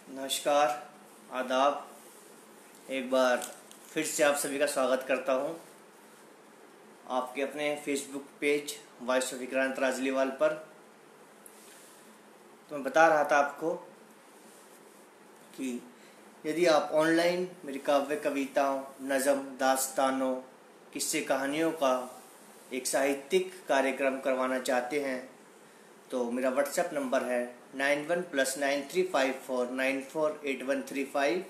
नमस्कार, आदाब। एक बार फिर से आप सभी का स्वागत करता हूं आपके अपने Facebook page voice of Vikrant Rajliwal पर। तो मैं बता रहा था आपको कि यदि आप ऑनलाइन मेरी काव्य कविताओं, नज़म, दास्तानों, किस्से कहानियों का एक साहित्यिक कार्यक्रम करवाना चाहते हैं तो मेरा व्हाट्सएप नंबर है 91+9354948135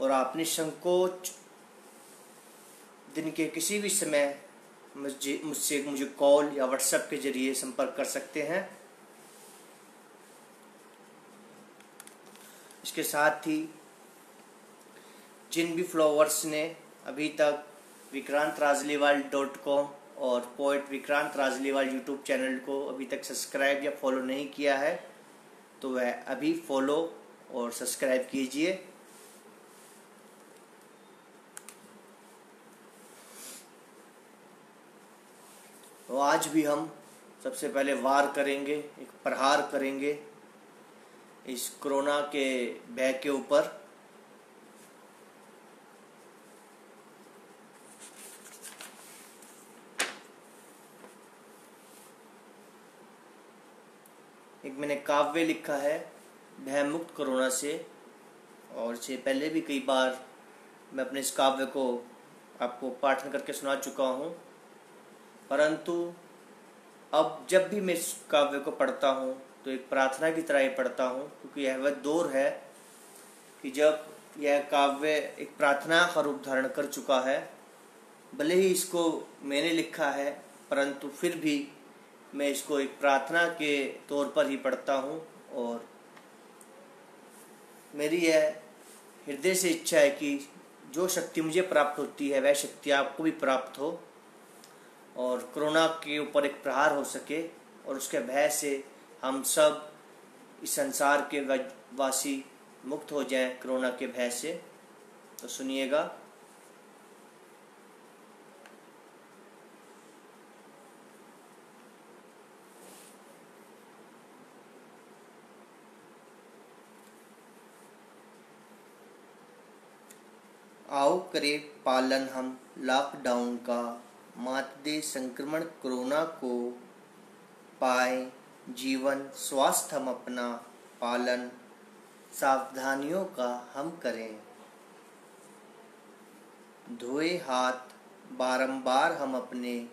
और आप निसंकोच दिन के किसी भी समय मुझे कॉल या व्हाट्सएप के जरिए संपर्क कर सकते हैं। इसके साथ ही जिन भी फॉलोअर्स ने अभी तक vikrantrazliwal.com और poet Vikrant Rajliwal YouTube channel को अभी तक सब्सक्राइब या फॉलो नहीं किया है तो वह अभी फॉलो और सब्सक्राइब कीजिए। तो आज भी हम सबसे पहले वार करेंगे, एक प्रहार करेंगे इस कोरोना के भय के ऊपर। एक मैंने काव्य लिखा है भयमुक्त कोरोना से, और इससे पहले भी कई बार मैं अपने इस काव्य को आपको पाठन करके सुना चुका हूँ, परंतु अब जब भी मैं इस काव्य को पढ़ता हूँ तो एक प्रार्थना की तरह ही पढ़ता हूँ, क्योंकि यह वह दौर है कि जब यह काव्य एक प्रार्थना का रूप धारण कर चुका है। भले ही इसको मैंने लिखा है परंतु फिर भी मैं इसको एक प्रार्थना के तौर पर ही पढ़ता हूँ, और मेरी यह हृदय से इच्छा है कि जो शक्ति मुझे प्राप्त होती है वह शक्ति आपको भी प्राप्त हो और कोरोना के ऊपर एक प्रहार हो सके और उसके भय से हम सब इस संसार के वासी मुक्त हो जाएं कोरोना के भय से। तो सुनिएगा। आओ करे पालन हम लॉकडाउन का, मात दे संक्रमण कोरोना को, पाए जीवन स्वास्थ्य हम अपना पालन, सावधानियों का हम करें। धोए हाथ बारंबार हम अपने,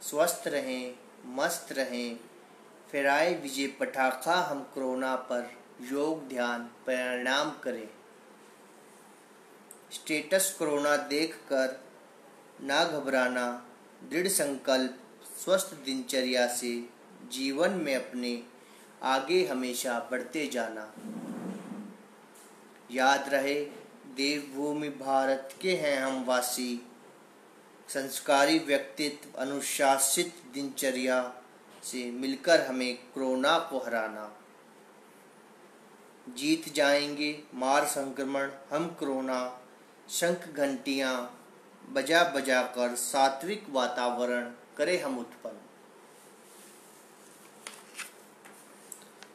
स्वस्थ रहें मस्त रहें, फहराए विजय पटाखा हम कोरोना पर, योग ध्यान प्राणायाम करें। स्टेटस कोरोना देखकर ना घबराना, दृढ़ संकल्प स्वस्थ दिनचर्या से जीवन में अपने आगे हमेशा बढ़ते जाना। याद रहे देवभूमि भारत के हैं हम वासी, संस्कारी व्यक्तित्व अनुशासित दिनचर्या से मिलकर हमें कोरोना को हराना। जीत जाएंगे मार संक्रमण हम कोरोना, शंख घंटियां बजा बजा कर सात्विक वातावरण करें हम उत्पन्न।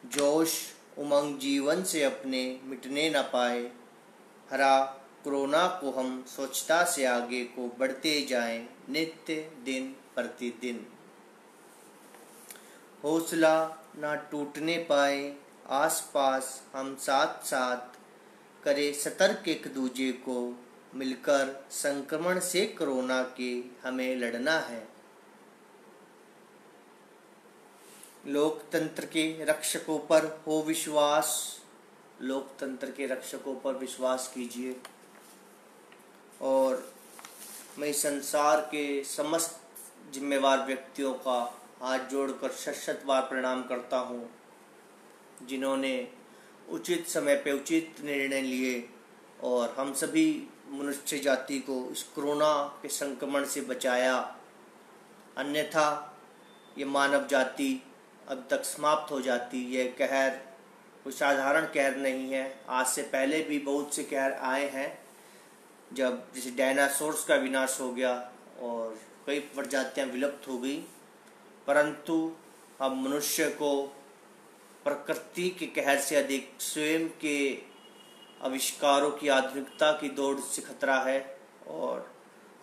जोश उमंग जीवन से अपने मिटने न पाए, हरा कोरोना को हम स्वच्छता से आगे को बढ़ते जाएं नित्य दिन प्रतिदिन। हौसला ना टूटने पाए, आसपास हम साथ साथ करे सतर्क एक दूजे को, मिलकर संक्रमण से कोरोना के हमें लड़ना है। लोकतंत्र के रक्षकों पर हो विश्वास, लोकतंत्र के रक्षकों पर विश्वास कीजिए। और मैं संसार के समस्त जिम्मेवार व्यक्तियों का हाथ जोड़कर शत बार प्रणाम करता हूँ, जिन्होंने उचित समय पे उचित निर्णय लिए और हम सभी मनुष्य जाति को इस कोरोना के संक्रमण से बचाया। अन्यथा ये मानव जाति अब तक समाप्त हो जाती। यह कहर कोई साधारण कहर नहीं है। आज से पहले भी बहुत से कहर आए हैं, जब जैसे डायनासोर्स का विनाश हो गया और कई प्रजातियां विलुप्त हो गई, परंतु अब मनुष्य को प्रकृति के कहर से अधिक स्वयं के आविष्कारों की आधुनिकता की दौड़ से खतरा है, और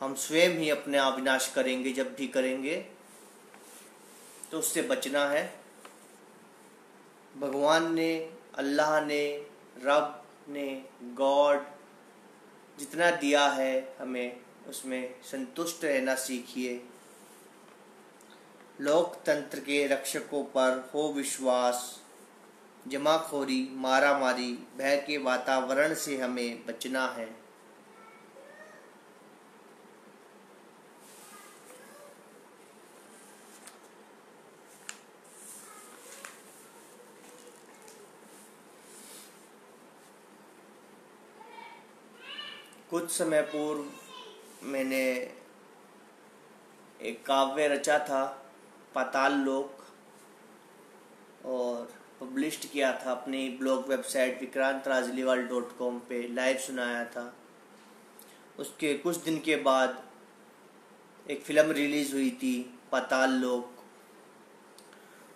हम स्वयं ही अपने आप विनाश करेंगे जब भी करेंगे, तो उससे बचना है। भगवान ने, अल्लाह ने, रब ने, गॉड जितना दिया है हमें उसमें संतुष्ट रहना सीखिए। लोकतंत्र के रक्षकों पर हो विश्वास, जमाखोरी, मारामारी, भय के वातावरण से हमें बचना है। कुछ समय पूर्व मैंने एक काव्य रचा था, पाताल लोक, और पब्लिश्ड किया था अपनी ब्लॉग वेबसाइट vikrantRajliwal.com पे, लाइव सुनाया था। उसके कुछ दिन के बाद एक फ़िल्म रिलीज़ हुई थी, पाताल लोक,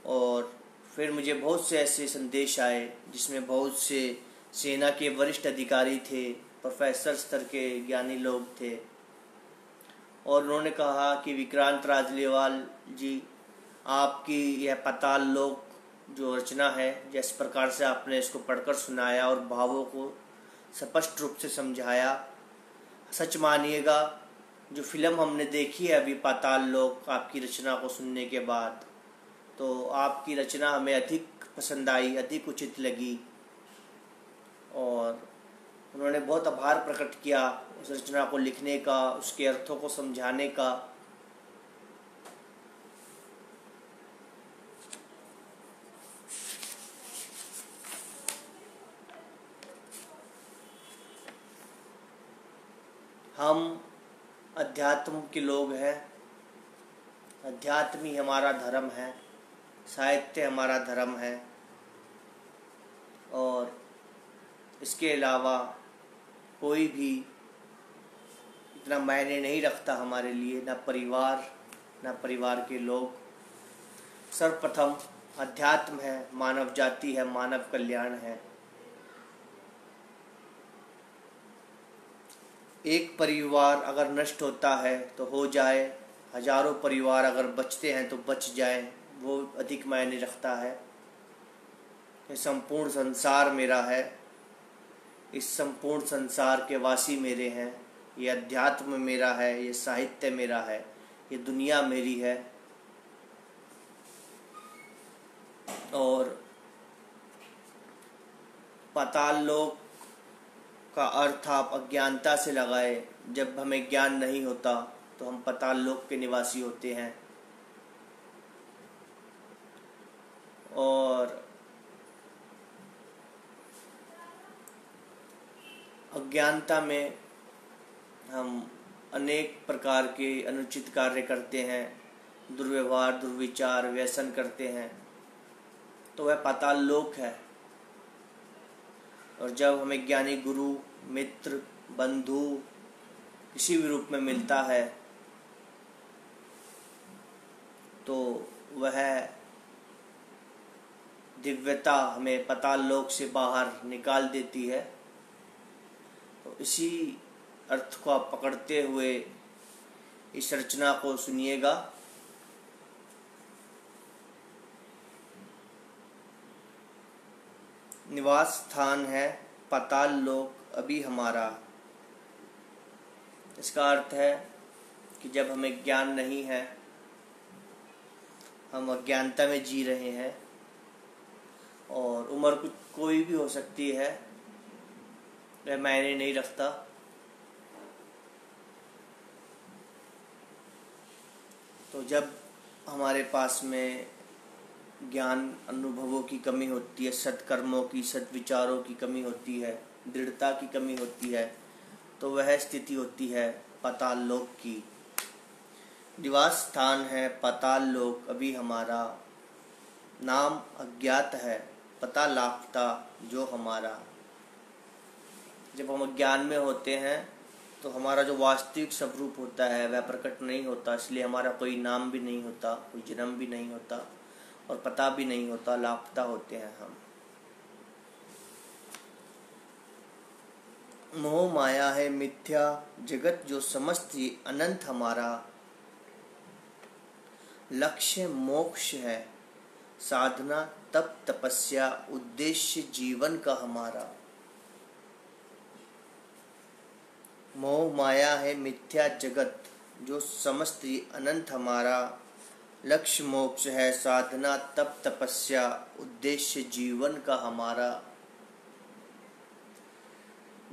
और फिर मुझे बहुत से ऐसे संदेश आए जिसमें बहुत से सेना के वरिष्ठ अधिकारी थे, प्रोफेसर स्तर के ज्ञानी लोग थे, और उन्होंने कहा कि विक्रांत राजलीवाल जी, आपकी यह पाताल लोक जो रचना है, जिस प्रकार से आपने इसको पढ़कर सुनाया और भावों को स्पष्ट रूप से समझाया, सच मानिएगा जो फिल्म हमने देखी है अभी पाताल लोक, आपकी रचना को सुनने के बाद, तो आपकी रचना हमें अधिक पसंद आई, अधिक उचित लगी, और उन्होंने बहुत आभार प्रकट किया उस रचना को लिखने का, उसके अर्थों को समझाने का। हम अध्यात्म के लोग हैं, अध्यात्म ही हमारा धर्म है, साहित्य हमारा धर्म है, और इसके अलावा कोई भी इतना मायने नहीं रखता हमारे लिए, ना परिवार, ना परिवार के लोग। सर्वप्रथम अध्यात्म है, मानव जाति है, मानव कल्याण है। एक परिवार अगर नष्ट होता है तो हो जाए, हजारों परिवार अगर बचते हैं तो बच जाए, वो अधिक मायने रखता है। ये संपूर्ण संसार मेरा है, इस संपूर्ण संसार के वासी मेरे हैं, ये अध्यात्म मेरा है, ये साहित्य मेरा है, ये दुनिया मेरी है। और पाताल लोक का अर्थ आप अज्ञानता से लगाए। जब हमें ज्ञान नहीं होता तो हम पाताल लोक के निवासी होते हैं, और अज्ञानता में हम अनेक प्रकार के अनुचित कार्य करते हैं, दुर्व्यवहार, दुर्विचार, व्यसन करते हैं, तो वह पाताल लोक है। और जब हमें ज्ञानी गुरु, मित्र, बंधु किसी भी रूप में मिलता है तो वह दिव्यता हमें पाताल लोक से बाहर निकाल देती है। तो इसी अर्थ को आप पकड़ते हुए इस रचना को सुनिएगा। निवास स्थान है पाताल लोक अभी हमारा। इसका अर्थ है कि जब हमें ज्ञान नहीं है, हम अज्ञानता में जी रहे हैं, और उम्र कुछ कोई भी हो सकती है, वह मायने नहीं रखता। तो जब हमारे पास में ज्ञान अनुभवों की कमी होती है, सत्कर्मों की, सद्विचारों की कमी होती है, दृढ़ता की कमी होती है, तो वह स्थिति होती है पाताल लोक की। निवास स्थान है पाताल लोक अभी हमारा, नाम अज्ञात है पता लापता जो हमारा। जब हम अज्ञान में होते हैं तो हमारा जो वास्तविक स्वरूप होता है वह प्रकट नहीं होता, इसलिए हमारा कोई नाम भी नहीं होता, कोई जन्म भी नहीं होता, और पता भी नहीं होता, लापता होते हैं हम। मोह माया है मिथ्या जगत जो समस्त ही अनंत हमारा, लक्ष्य मोक्ष है साधना तप तपस्या उद्देश्य जीवन का हमारा। मोह माया है मिथ्या जगत जो समस्त ही अनंत हमारा, लक्ष्य मोक्ष है साधना तप तपस्या उद्देश्य जीवन का हमारा।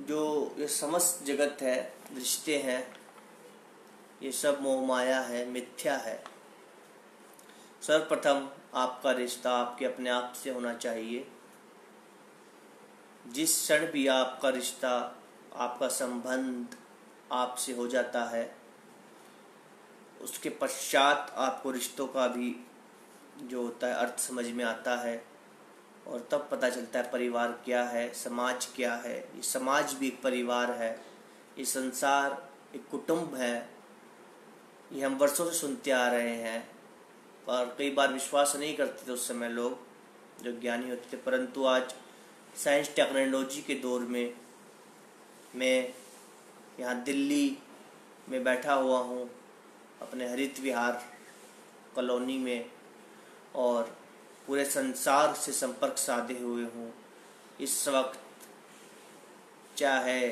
जो ये समस्त जगत है, रिश्ते हैं, ये सब मोह माया है, मिथ्या है। सर्वप्रथम आपका रिश्ता आपके अपने आप से होना चाहिए। जिस क्षण भी आपका रिश्ता, आपका संबंध आपसे हो जाता है, उसके पश्चात आपको रिश्तों का भी जो होता है अर्थ समझ में आता है, और तब पता चलता है परिवार क्या है, समाज क्या है। ये समाज भी एक परिवार है, ये संसार एक कुटुंब है। ये हम वर्षों से सुनते आ रहे हैं, पर कई बार विश्वास नहीं करते थे उस समय लोग जो ज्ञानी होते थे। परंतु आज साइंस टेक्नोलॉजी के दौर में मैं यहाँ दिल्ली में बैठा हुआ हूँ अपने हरित विहार कॉलोनी में, और पूरे संसार से संपर्क साधे हुए हूँ। इस वक्त चाहे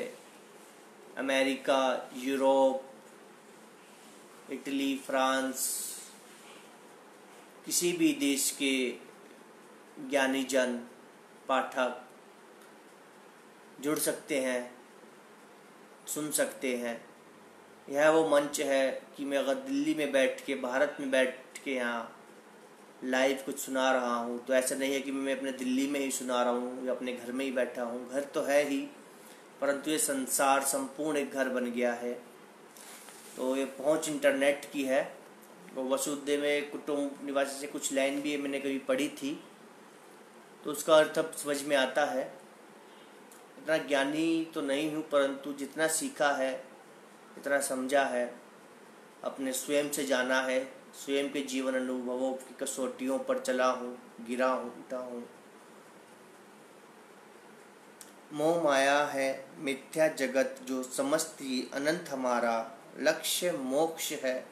अमेरिका, यूरोप, इटली, फ्रांस, किसी भी देश के ज्ञानी जन पाठक जुड़ सकते हैं, सुन सकते हैं। यह वो मंच है कि मैं अगर दिल्ली में बैठ के, भारत में बैठ के यहाँ लाइव कुछ सुना रहा हूँ, तो ऐसा नहीं है कि मैं अपने दिल्ली में ही सुना रहा हूँ या अपने घर में ही बैठा हूँ। घर तो है ही, परंतु ये संसार संपूर्ण एक घर बन गया है। तो ये पहुँच इंटरनेट की है। वो वसुदेव में कुटुंब निवासी से कुछ लाइन भी मैंने कभी पढ़ी थी, तो उसका अर्थ अब समझ में आता है। इतना ज्ञानी तो नहीं हूँ, परंतु जितना सीखा है, इतना समझा है, अपने स्वयं से जाना है, स्वयं के जीवन अनुभवों की कसौटियों पर चला हूँ, गिरा हूँ, उठा हूँ। मोह माया है मिथ्या जगत जो समस्त ही अनंत हमारा, लक्ष्य मोक्ष है।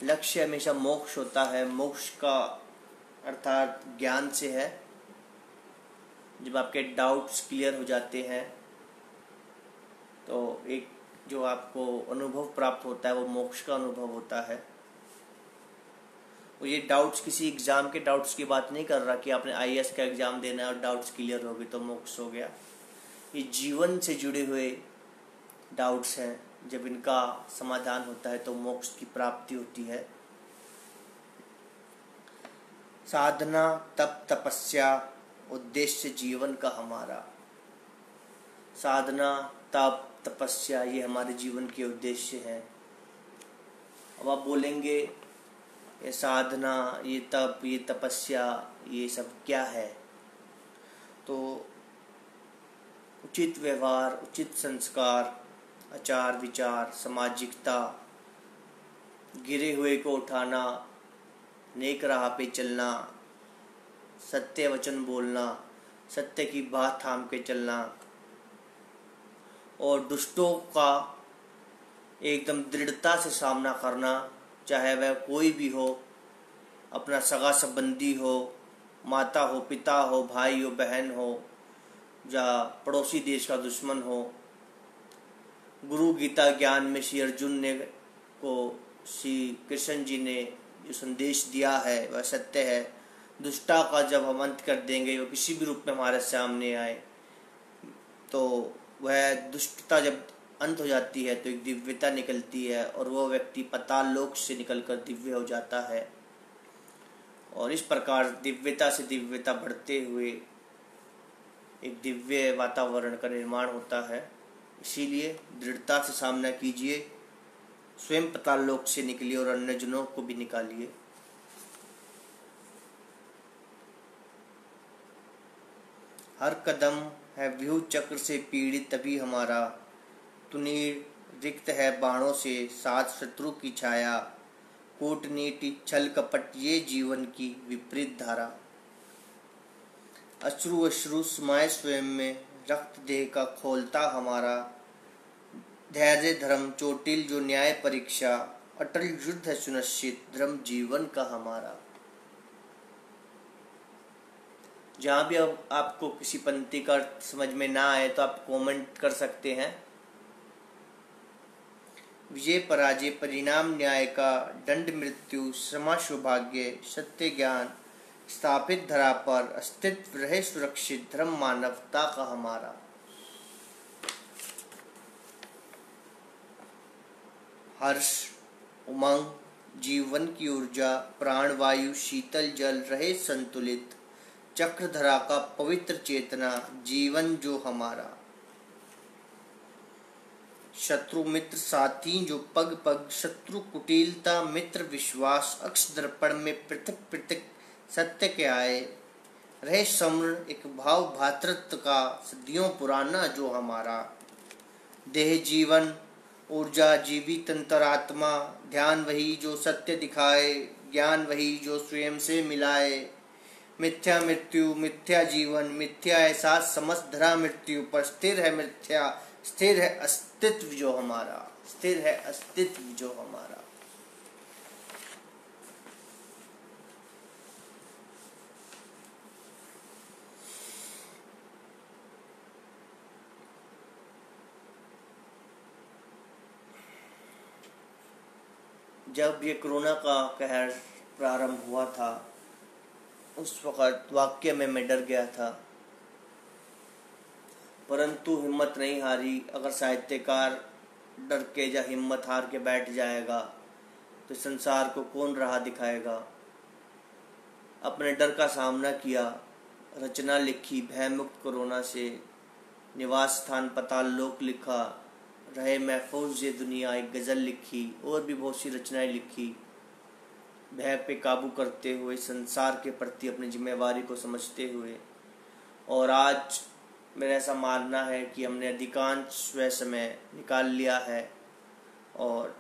लक्ष्य हमेशा मोक्ष होता है। मोक्ष का अर्थात ज्ञान से है। जब आपके डाउट्स क्लियर हो जाते हैं तो एक जो आपको अनुभव प्राप्त होता है वो मोक्ष का अनुभव होता है। और ये डाउट्स किसी एग्ज़ाम के डाउट्स की बात नहीं कर रहा कि आपने आईएएस का एग्ज़ाम देना है और डाउट्स क्लियर हो गए तो मोक्ष हो गया। ये जीवन से जुड़े हुए डाउट्स हैं। जब इनका समाधान होता है तो मोक्ष की प्राप्ति होती है। साधना तप तपस्या उद्देश्य जीवन का हमारा। साधना तप तपस्या ये हमारे जीवन के उद्देश्य हैं। अब आप बोलेंगे ये साधना, ये तप, ये तपस्या, ये सब क्या है? तो उचित व्यवहार, उचित संस्कार, आचार विचार, सामाजिकता, गिरे हुए को उठाना, नेक राह पे चलना, सत्य वचन बोलना, सत्य की बात थाम के चलना, और दुष्टों का एकदम दृढ़ता से सामना करना, चाहे वह कोई भी हो, अपना सगा संबंधी हो, माता हो, पिता हो, भाई हो, बहन हो, या पड़ोसी देश का दुश्मन हो। गुरु गीता ज्ञान में श्री अर्जुन ने को श्री कृष्ण जी ने जो संदेश दिया है वह सत्य है। दुष्टा का जब हम अंत कर देंगे, वो किसी भी रूप में हमारे सामने आए, तो वह दुष्टता जब अंत हो जाती है तो एक दिव्यता निकलती है, और वह व्यक्ति पाताल लोक से निकलकर दिव्य हो जाता है। और इस प्रकार दिव्यता से दिव्यता बढ़ते हुए एक दिव्य वातावरण का निर्माण होता है। इसीलिए दृढ़ता से सामना कीजिए, स्वयं पाताल लोक से निकलिए और अन्य जनों को भी निकालिए। हर कदम है व्यूह चक्र से पीड़ित तभी हमारा, तुनीर रिक्त है बाणों से साथ शत्रु की छाया, कूटनीति छल कपट ये जीवन की विपरीत धारा। अश्रु अश्रु समाये स्वयं में, रक्त देह का खोलता हमारा। धैर्य धर्म चोटिल जो न्याय परीक्षा, अटल युद्ध है सुनिश्चित धर्म जीवन का हमारा। जहाँ भी अब आपको किसी पंक्ति का अर्थ समझ में ना आए तो आप कमेंट कर सकते हैं। विजय पराजय परिणाम न्याय का, दंड मृत्यु श्रमा सौभाग्य, सत्य ज्ञान स्थापित धरा पर, अस्तित्व रहे सुरक्षित धर्म मानवता का हमारा। हर्ष उमंग जीवन की ऊर्जा, प्राण वायु शीतल जल रहे संतुलित, चक्रधरा का पवित्र चेतना जीवन जो हमारा। शत्रु मित्र साथी जो पग पग, शत्रु कुटिलता मित्र विश्वास, अक्ष दर्पण में पृथक पृथक सत्य के आए। रहे सम्र एक भाव भातृत्व का सदियों पुराना जो हमारा। देह जीवन ऊर्जा जीवित अंतरात्मा, ध्यान वही जो सत्य दिखाए, ज्ञान वही जो स्वयं से मिलाए। मिथ्या मृत्यु मिथ्या जीवन, मिथ्या एहसास समस्त धरा मृत्यु पर, स्थिर है मिथ्या स्थिर है अस्तित्व जो हमारा, स्थिर है अस्तित्व जो हमारा। जब ये कोरोना का कहर प्रारंभ हुआ था उस वक़्त वाक्य में मैं डर गया था, परंतु हिम्मत नहीं हारी। अगर साहित्यकार डर के या हिम्मत हार के बैठ जाएगा तो संसार को कौन राह दिखाएगा। अपने डर का सामना किया, रचना लिखी भयमुक्त कोरोना से, निवास स्थान पाताल लोक लिखा, रहे महफूज ये दुनिया एक गज़ल लिखी, और भी बहुत सी रचनाएं लिखी। भय पे काबू करते हुए, संसार के प्रति अपनी जिम्मेवारी को समझते हुए। और आज मेरा ऐसा मानना है कि हमने अधिकांश वह समय निकाल लिया है और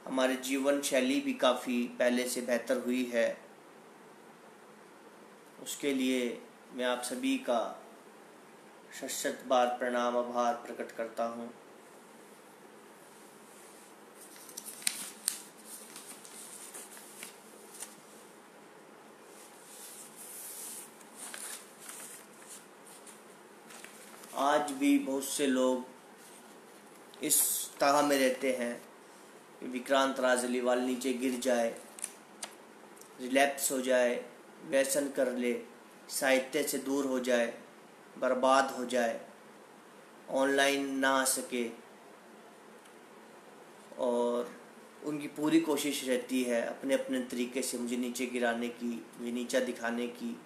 हमारी जीवन शैली भी काफ़ी पहले से बेहतर हुई है। उसके लिए मैं आप सभी का शत बार प्रणाम आभार प्रकट करता हूँ। आज भी बहुत से लोग इस ताह में रहते हैं कि विक्रांत राजलीवाल नीचे गिर जाए, रिलैप्स हो जाए, व्यसन कर ले, साहित्य से दूर हो जाए, बर्बाद हो जाए, ऑनलाइन ना आ सके। और उनकी पूरी कोशिश रहती है अपने अपने तरीके से मुझे नीचे गिराने की, मुझे नीचा दिखाने की।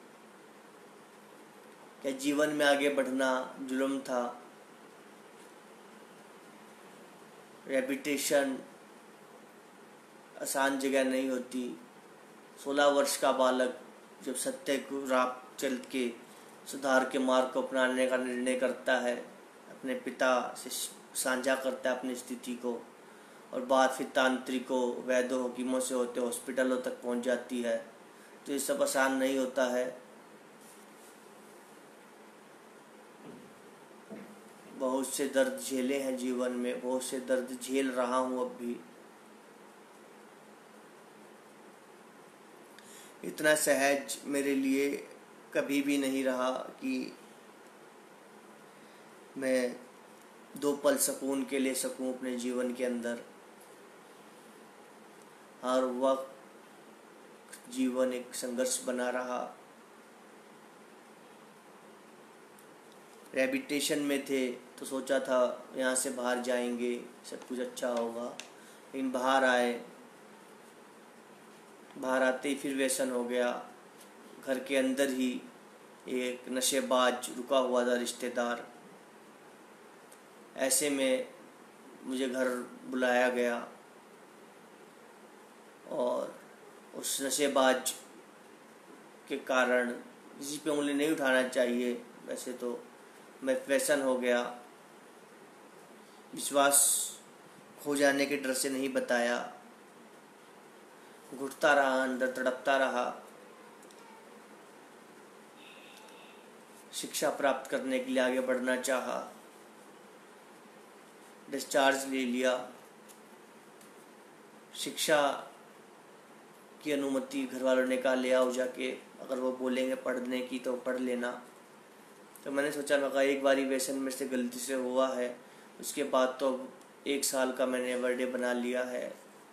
क्या जीवन में आगे बढ़ना जुल्म था? रेपुटेशन आसान जगह नहीं होती। 16 वर्ष का बालक जब सत्य को राह चल के सुधार के मार्ग को अपनाने का निर्णय करता है, अपने पिता से साझा करता है अपनी स्थिति को, और बात फिर तांत्रिकों वैद्यों हकीमों से होते हॉस्पिटलों तक पहुंच जाती है, तो ये सब आसान नहीं होता है। बहुत से दर्द झेले हैं जीवन में, बहुत से दर्द झेल रहा हूँ अब भी। इतना सहज मेरे लिए कभी भी नहीं रहा कि मैं 2 पल सुकून के ले सकूं अपने जीवन के अंदर। हर वक्त जीवन एक संघर्ष बना रहा। रेबिटेशन में थे तो सोचा था यहाँ से बाहर जाएंगे सब कुछ अच्छा होगा, लेकिन बाहर आए, बाहर आते ही फिर व्यसन हो गया। घर के अंदर ही एक नशेबाज रुका हुआ था रिश्तेदार, ऐसे में मुझे घर बुलाया गया और उस नशेबाज के कारण किसी पे उंगली नहीं उठाना चाहिए, वैसे तो मैं व्यसन हो गया। विश्वास खो जाने के डर से नहीं बताया, घुटता रहा, अंदर तड़पता रहा। शिक्षा प्राप्त करने के लिए आगे बढ़ना चाहा, डिस्चार्ज ले लिया। शिक्षा की अनुमति घर वालों ने कहा ले आओ जाके, अगर वो बोलेंगे पढ़ने की तो पढ़ लेना। तो मैंने सोचा, मैं कहा एक बारी व्यसन में से गलती से हुआ है, उसके बाद तो 1 साल का मैंने बर्थडे बना लिया है,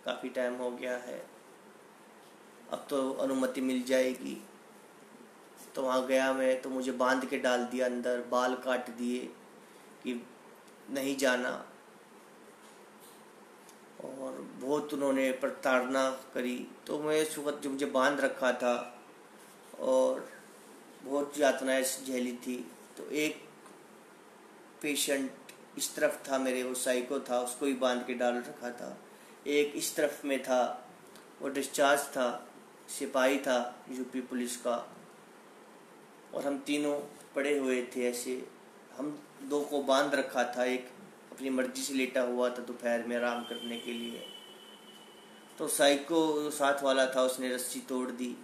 काफ़ी टाइम हो गया है, अब तो अनुमति मिल जाएगी। तो वहाँ गया मैं, तो मुझे बांध के डाल दिया अंदर, बाल काट दिए कि नहीं जाना, और बहुत उन्होंने प्रताड़ना करी। तो मैं इस वक्त जो मुझे बांध रखा था और बहुत यातनाएं झेली थी, तो एक पेशेंट इस तरफ था मेरे, वो साइको था, उसको भी बांध के डाल रखा था। एक इस तरफ में था, वो डिस्चार्ज था, सिपाही था यूपी पुलिस का, और हम तीनों पड़े हुए थे ऐसे। हम 2 को बांध रखा था, एक अपनी मर्जी से लेटा हुआ था दोपहर में आराम करने के लिए। तो साइको साथ वाला था, उसने रस्सी तोड़ दी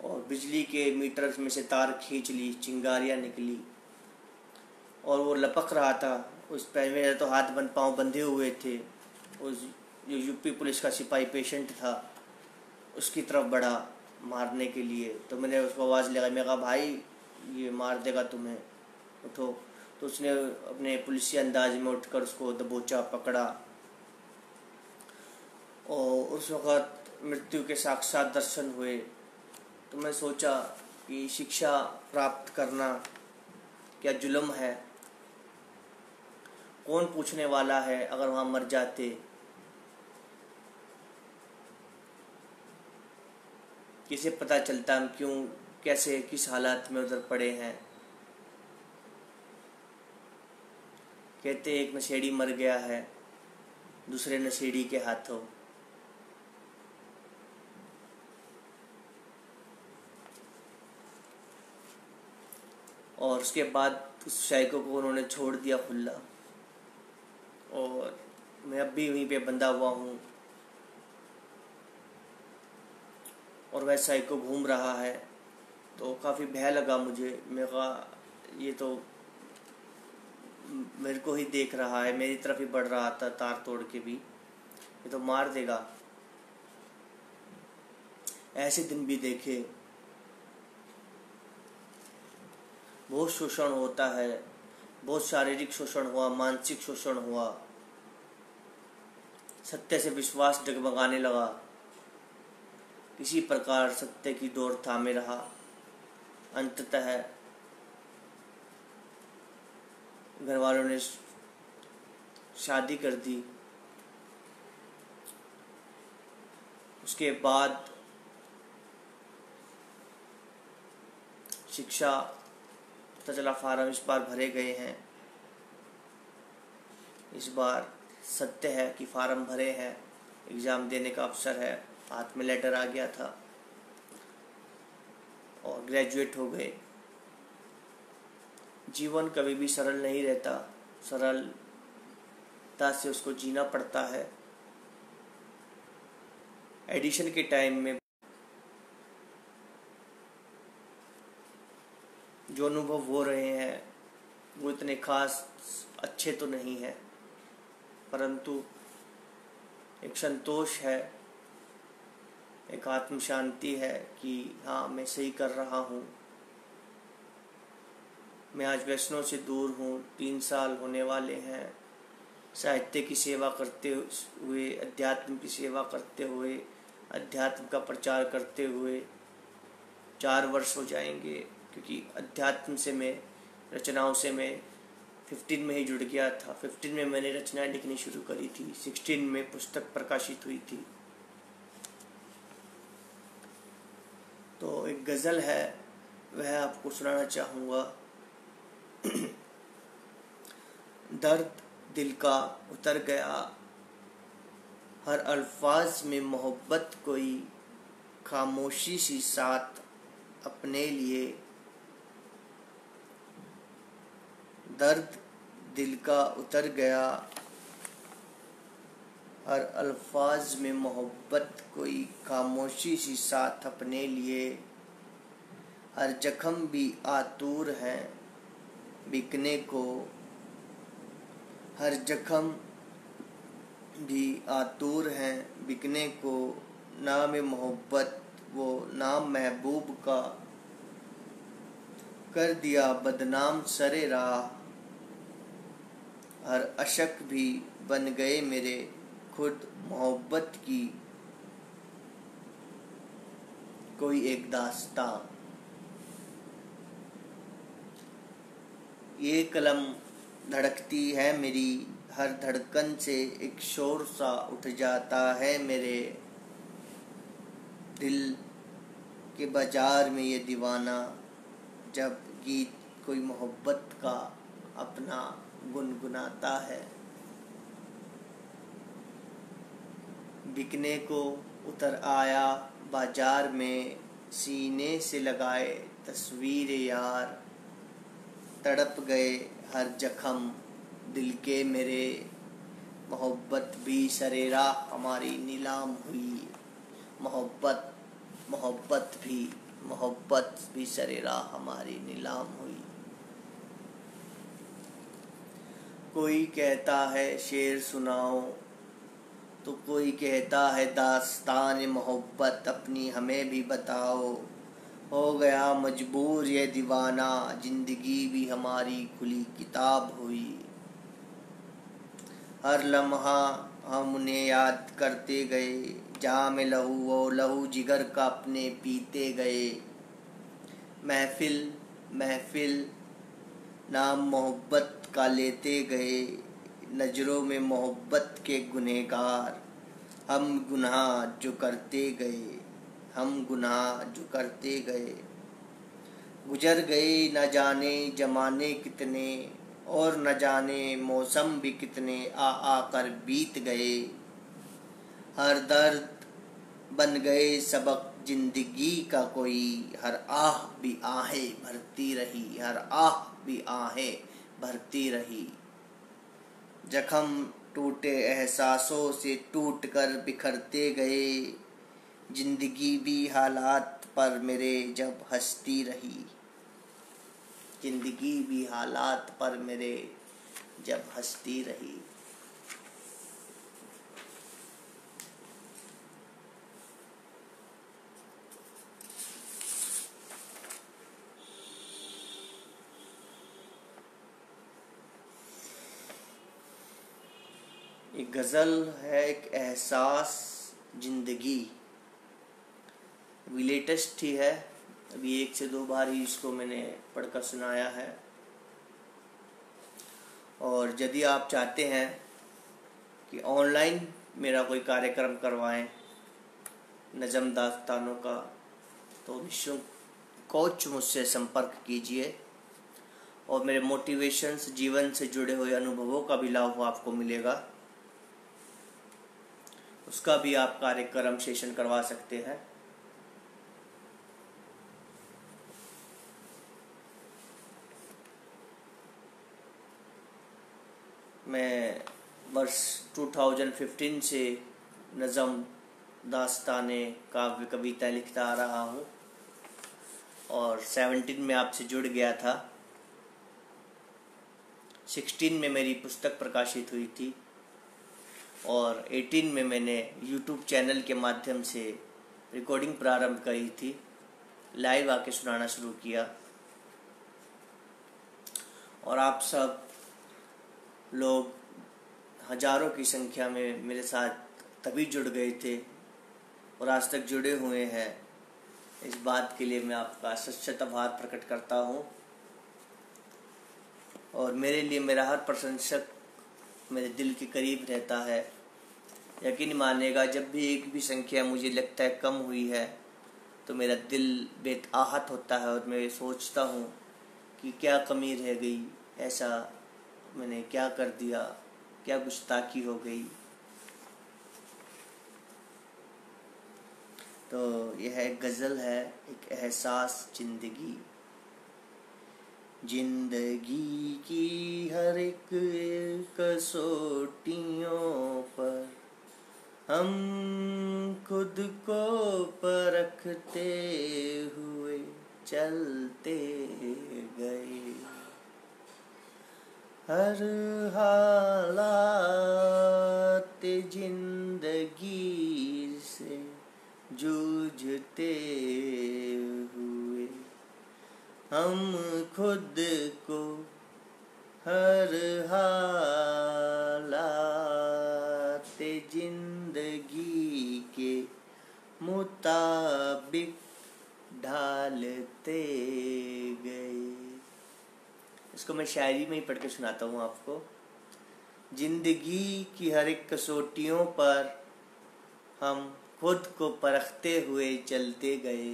और बिजली के मीटर में से तार खींच ली, चिंगारियाँ निकली और वो लपक रहा था। उस पर मेरे तो हाथ बंद, पाँव बंधे हुए थे। उस जो यूपी पुलिस का सिपाही पेशेंट था, उसकी तरफ बढ़ा मारने के लिए। तो मैंने उसको आवाज़ लगाई, मैं कहा भाई ये मार देगा तुम्हें, उठो। तो उसने अपने पुलिसी अंदाज में उठकर उसको दबोचा, पकड़ा, और उस वक़्त मृत्यु के साक्षात दर्शन हुए। तो मैं सोचा कि शिक्षा प्राप्त करना क्या जुल्म है? कौन पूछने वाला है अगर वहाँ मर जाते? किसे पता चलता हम क्यों, कैसे, किस हालात में उधर पड़े हैं। कहते एक नशेड़ी मर गया है दूसरे नशेड़ी के हाथों। और उसके बाद उस साइको को उन्होंने छोड़ दिया खुला, और मैं अब भी वहीं पे बंधा हुआ हूँ, और वह साइको घूम रहा है। तो काफ़ी भय लगा मुझे। मैं कहा ये तो मेरे को ही देख रहा है, मेरी तरफ ही बढ़ रहा था तार तोड़ के भी, ये तो मार देगा। ऐसे दिन भी देखे, बहुत शोषण होता है, बहुत शारीरिक शोषण हुआ, मानसिक शोषण हुआ, सत्य से विश्वास डगमगाने लगा। किसी प्रकार सत्य की डोर थामे रहा। अंततः घर वालों ने शादी कर दी। उसके बाद शिक्षा, पता चला फार्म इस बार भरे गए हैं। इस बार सत्य है कि फार्म भरे हैं, एग्ज़ाम देने का अवसर है, हाथ में लेटर आ गया था और ग्रेजुएट हो गए। जीवन कभी भी सरल नहीं रहता, सरलता से उसको जीना पड़ता है। एडिशन के टाइम में जो अनुभव हो रहे हैं वो इतने खास अच्छे तो नहीं है, परंतु एक संतोष है, एक आत्म शांति है कि हाँ मैं सही कर रहा हूँ। मैं आज व्यसनों से दूर हूँ, 3 साल होने वाले हैं साहित्य की सेवा करते हुए, अध्यात्म की सेवा करते हुए, अध्यात्म का प्रचार करते हुए 4 वर्ष हो जाएंगे, क्योंकि अध्यात्म से मैं, रचनाओं से मैं 15 में ही जुड़ गया था। 15 में मैंने रचनाएं लिखनी शुरू करी थी, 16 में पुस्तक प्रकाशित हुई थी। तो एक गज़ल है, वह आपको सुनाना चाहूँगा। दर्द दिल का उतर गया, हर अल्फाज में मोहब्बत कोई, खामोशी सी साथ अपने लिए। दर्द दिल का उतर गया, हर अल्फाज में मोहब्बत कोई खामोशी सी साथ अपने लिए। हर जख्म भी आतुर है बिकने को, हर जख्म भी आतुर हैं बिकने को। नाम मोहब्बत वो नाम महबूब का कर दिया बदनाम सरे राह। हर अशक भी बन गए मेरे खुद मोहब्बत की कोई एक दास्तां। ये कलम धड़कती है मेरी, हर धड़कन से एक शोर सा उठ जाता है मेरे दिल के बाजार में ये दीवाना। जब गीत कोई मोहब्बत का अपना गुनगुनाता है। बिकने को उतर आया बाजार में, सीने से लगाए तस्वीर यार। तड़प गए हर जख्म दिल के मेरे, मोहब्बत भी सरेरा हमारी नीलाम हुई। मोहब्बत मोहब्बत भी सरेरा हमारी नीलाम हुई। कोई कहता है शेर सुनाओ तो कोई कहता है दास्तान मोहब्बत अपनी हमें भी बताओ। हो गया मजबूर ये दीवाना, जिंदगी भी हमारी खुली किताब हुई। हर लम्हा हम उन्हें याद करते गए, जाम लहू वो लहू जिगर का अपने पीते गए। महफिल महफिल नाम मोहब्बत का लेते गए, नजरों में मोहब्बत के गुनहगार। हम गुनाह जो करते गए, गुजर गए न जाने जमाने कितने, और न जाने मौसम भी कितने आकर बीत गए। हर दर्द बन गए सबक जिंदगी का कोई, हर आह भी आहें भरती रही, हर आह भी आहें भरती रही। जख्म टूटे एहसासों से टूट कर बिखरते गए, जिंदगी भी हालात पर मेरे जब हंसती रही। जिंदगी भी हालात पर मेरे जब हंसती रही। एक गज़ल है, एक एहसास जिंदगी। अभी लेटेस्ट ही है, अभी 1 से 2 बार ही इसको मैंने पढ़कर सुनाया है। और यदि आप चाहते हैं कि ऑनलाइन मेरा कोई कार्यक्रम करवाएं नज़म दास्तानों का, तो निःशुल्क कोच मुझसे संपर्क कीजिए और मेरे मोटिवेशंस जीवन से जुड़े हुए अनुभवों का भी लाभ आपको मिलेगा। उसका भी आप कार्यक्रम सेशन करवा सकते हैं। मैं वर्ष 2015 से नज़म दास्ताने काव्य कविता लिखता आ रहा हूँ और 17 में आपसे जुड़ गया था। 16 में मेरी पुस्तक प्रकाशित हुई थी और 18 में मैंने YouTube चैनल के माध्यम से रिकॉर्डिंग प्रारंभ करी थी, लाइव आके सुनाना शुरू किया। और आप सब लोग हजारों की संख्या में मेरे साथ तभी जुड़ गए थे और आज तक जुड़े हुए हैं। इस बात के लिए मैं आपका सच्चा आभार प्रकट करता हूँ। और मेरे लिए मेरा हर प्रशंसक मेरे दिल के करीब रहता है। यकीन मानिएगा, जब भी एक भी संख्या मुझे लगता है कम हुई है तो मेरा दिल बेआहत होता है और मैं सोचता हूँ कि क्या कमी रह गई, ऐसा मैंने क्या कर दिया, क्या गुस्ताखी हो गई। तो यह एक गज़ल है, एक एहसास जिंदगी। जिंदगी की हर एक कसौटियों पर हम खुद को परखते हुए चलते गए, हर हालात जिंदगी से जूझते हुए, हम खुद को हर हालात जिंदगी के मुताबिक ढालते गए। इसको मैं शायरी में ही पढ़ के सुनाता हूँ आपको। जिंदगी की हर एक कसौटियों पर हम खुद को परखते हुए चलते गए,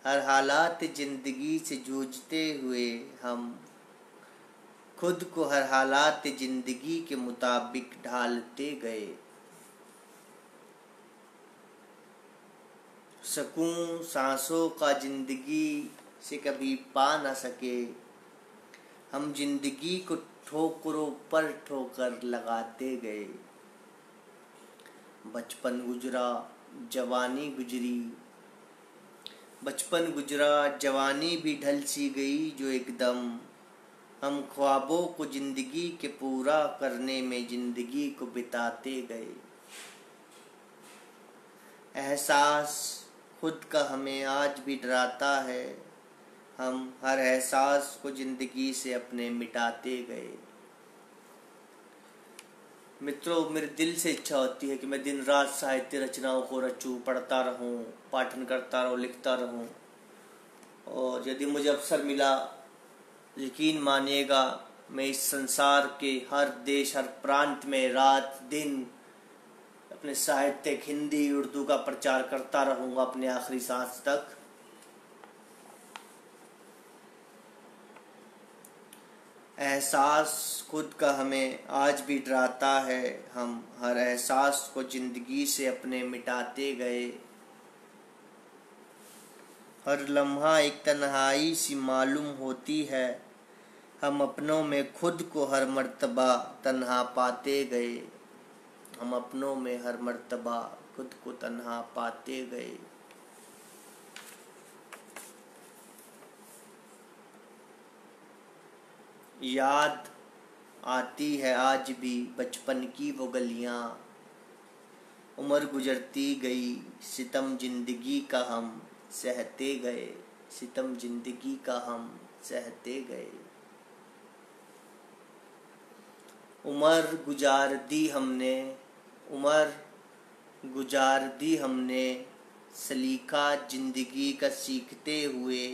हर हालात जिंदगी से जूझते हुए, हम खुद को हर हालात जिंदगी के मुताबिक ढालते गए। सकून सांसों का जिंदगी से कभी पा न सके, हम जिंदगी को ठोकरों पर ठोकर लगाते गए। बचपन गुजरा जवानी गुजरी, बचपन गुजरा जवानी भी ढल सी गई जो एकदम, हम ख्वाबों को जिंदगी के पूरा करने में जिंदगी को बिताते गए। एहसास खुद का हमें आज भी डराता है, हम हर एहसास को जिंदगी से अपने मिटाते गए। मित्रों, मेरे दिल से इच्छा होती है कि मैं दिन रात साहित्य रचनाओं को रचूं, पढ़ता रहूं, पाठन करता रहूं, लिखता रहूं। और यदि मुझे अवसर मिला, यकीन मानिएगा, मैं इस संसार के हर देश, हर प्रांत में रात दिन अपने साहित्यिक हिंदी उर्दू का प्रचार करता रहूंगा अपने आखिरी सांस तक। एहसास खुद का हमें आज भी डराता है, हम हर एहसास को जिंदगी से अपने मिटाते गए। हर लम्हा एक तन्हाई सी मालूम होती है, हम अपनों में खुद को हर मर्तबा तन्हा पाते गए, हम अपनों में हर मर्तबा खुद को तन्हा पाते गए। याद आती है आज भी बचपन की वो गलियां, उम्र गुजरती गई सितम जिंदगी का हम सहते गए, सितम जिंदगी का हम सहते गए। उम्र गुजार दी हमने, उम्र गुजार दी हमने, सलीका जिंदगी का सीखते हुए,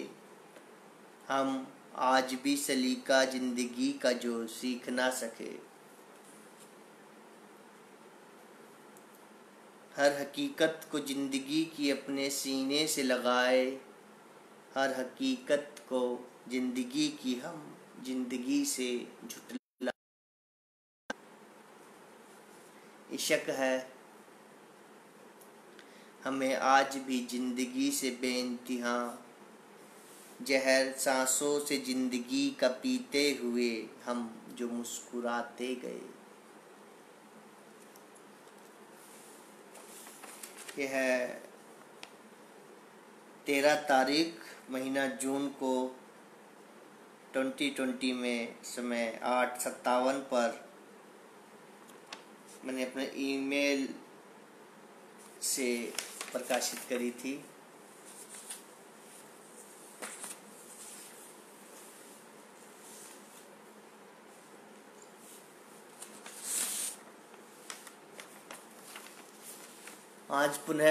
हम आज भी सलीका जिंदगी का जो सीख ना सके। हर हकीकत को जिंदगी की अपने सीने से लगाए, हर हकीकत को जिंदगी की हम जिंदगी से झुटला। इश्क है हमें आज भी जिंदगी से बेइंतहा, जहर सांसों से जिंदगी का पीते हुए, हम जो मुस्कुराते गए। यह है 13 तारीख महीना जून को 2020 में समय 8:57 पर मैंने अपने ईमेल से प्रकाशित करी थी। आज पुनः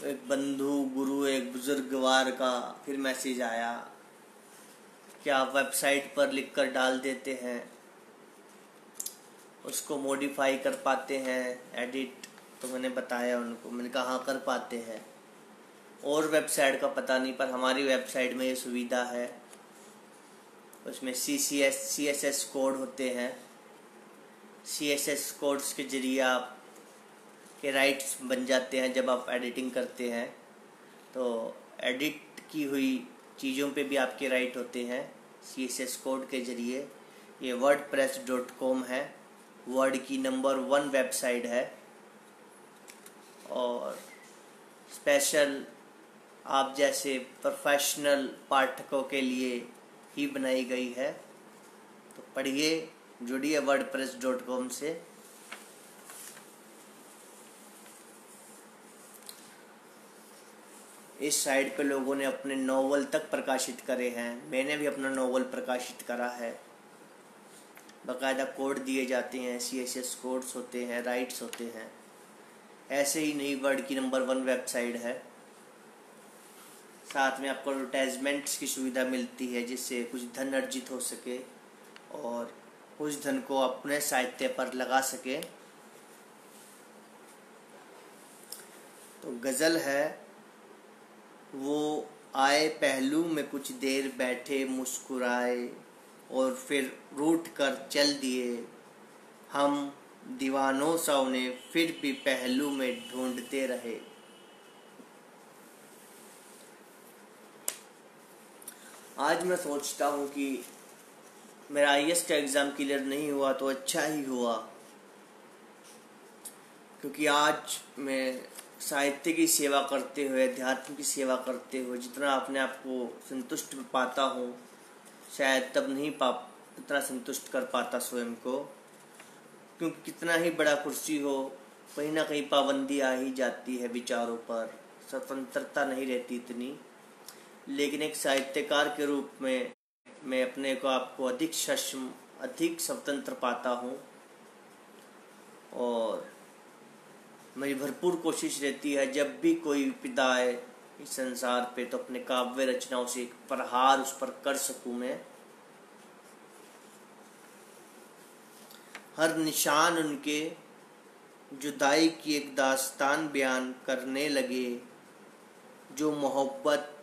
एक बंधु गुरु, एक बुजुर्गवार का फिर मैसेज आया कि आप वेबसाइट पर लिखकर डाल देते हैं, उसको मॉडिफाई कर पाते हैं, एडिट। तो मैंने बताया उनको, मैंने कहा हाँ कर पाते हैं, और वेबसाइट का पता नहीं, पर हमारी वेबसाइट में ये सुविधा है। उसमें CSS कोड होते हैं, CSS कोड्स के जरिए आप के राइट्स बन जाते हैं। जब आप एडिटिंग करते हैं तो एडिट की हुई चीज़ों पे भी आपके राइट होते हैं CSS कोड के जरिए। ये wordpress.com है, वर्ड की नंबर 1 वेबसाइट है और स्पेशल आप जैसे प्रोफेशनल पाठकों के लिए ही बनाई गई है। तो पढ़िए, जुड़िए wordpress.com से। इस साइट पे लोगों ने अपने नॉवल तक प्रकाशित करे हैं। मैंने भी अपना नॉवल प्रकाशित करा है। बाकायदा कोड दिए जाते हैं, CSS कोड्स होते हैं, राइट्स होते हैं। ऐसे ही नई वर्ड की नंबर 1 वेबसाइट है। साथ में आपको एडवर्टाइजमेंट्स की सुविधा मिलती है, जिससे कुछ धन अर्जित हो सके और उस धन को अपने साहित्य पर लगा सके। तो गज़ल है, वो आए पहलू में कुछ देर बैठे मुस्कुराए और फिर रूठ कर चल दिए। हम दीवानों सा उन्हें फिर भी पहलू में ढूंढते रहे। आज मैं सोचता हूँ कि मेरा IAS का एग्ज़ाम क्लियर नहीं हुआ तो अच्छा ही हुआ, क्योंकि आज मैं साहित्य की सेवा करते हुए, अध्यात्म की सेवा करते हुए जितना अपने आप को संतुष्ट पाता हूँ, शायद तब नहीं उतना संतुष्ट कर पाता स्वयं को। क्योंकि कितना ही बड़ा कुर्सी हो, कहीं ना कहीं पाबंदी आ ही जाती है विचारों पर, स्वतंत्रता नहीं रहती इतनी। लेकिन एक साहित्यकार के रूप में मैं अपने को आपको अधिक सक्षम, अधिक स्वतंत्र पाता हूँ और मेरी भरपूर कोशिश रहती है जब भी कोई विपदा आए इस संसार पे तो अपने काव्य रचनाओं से एक प्रहार उस पर कर सकूं मैं। हर निशान उनके जुदाई की एक दास्तान बयान करने लगे, जो मोहब्बत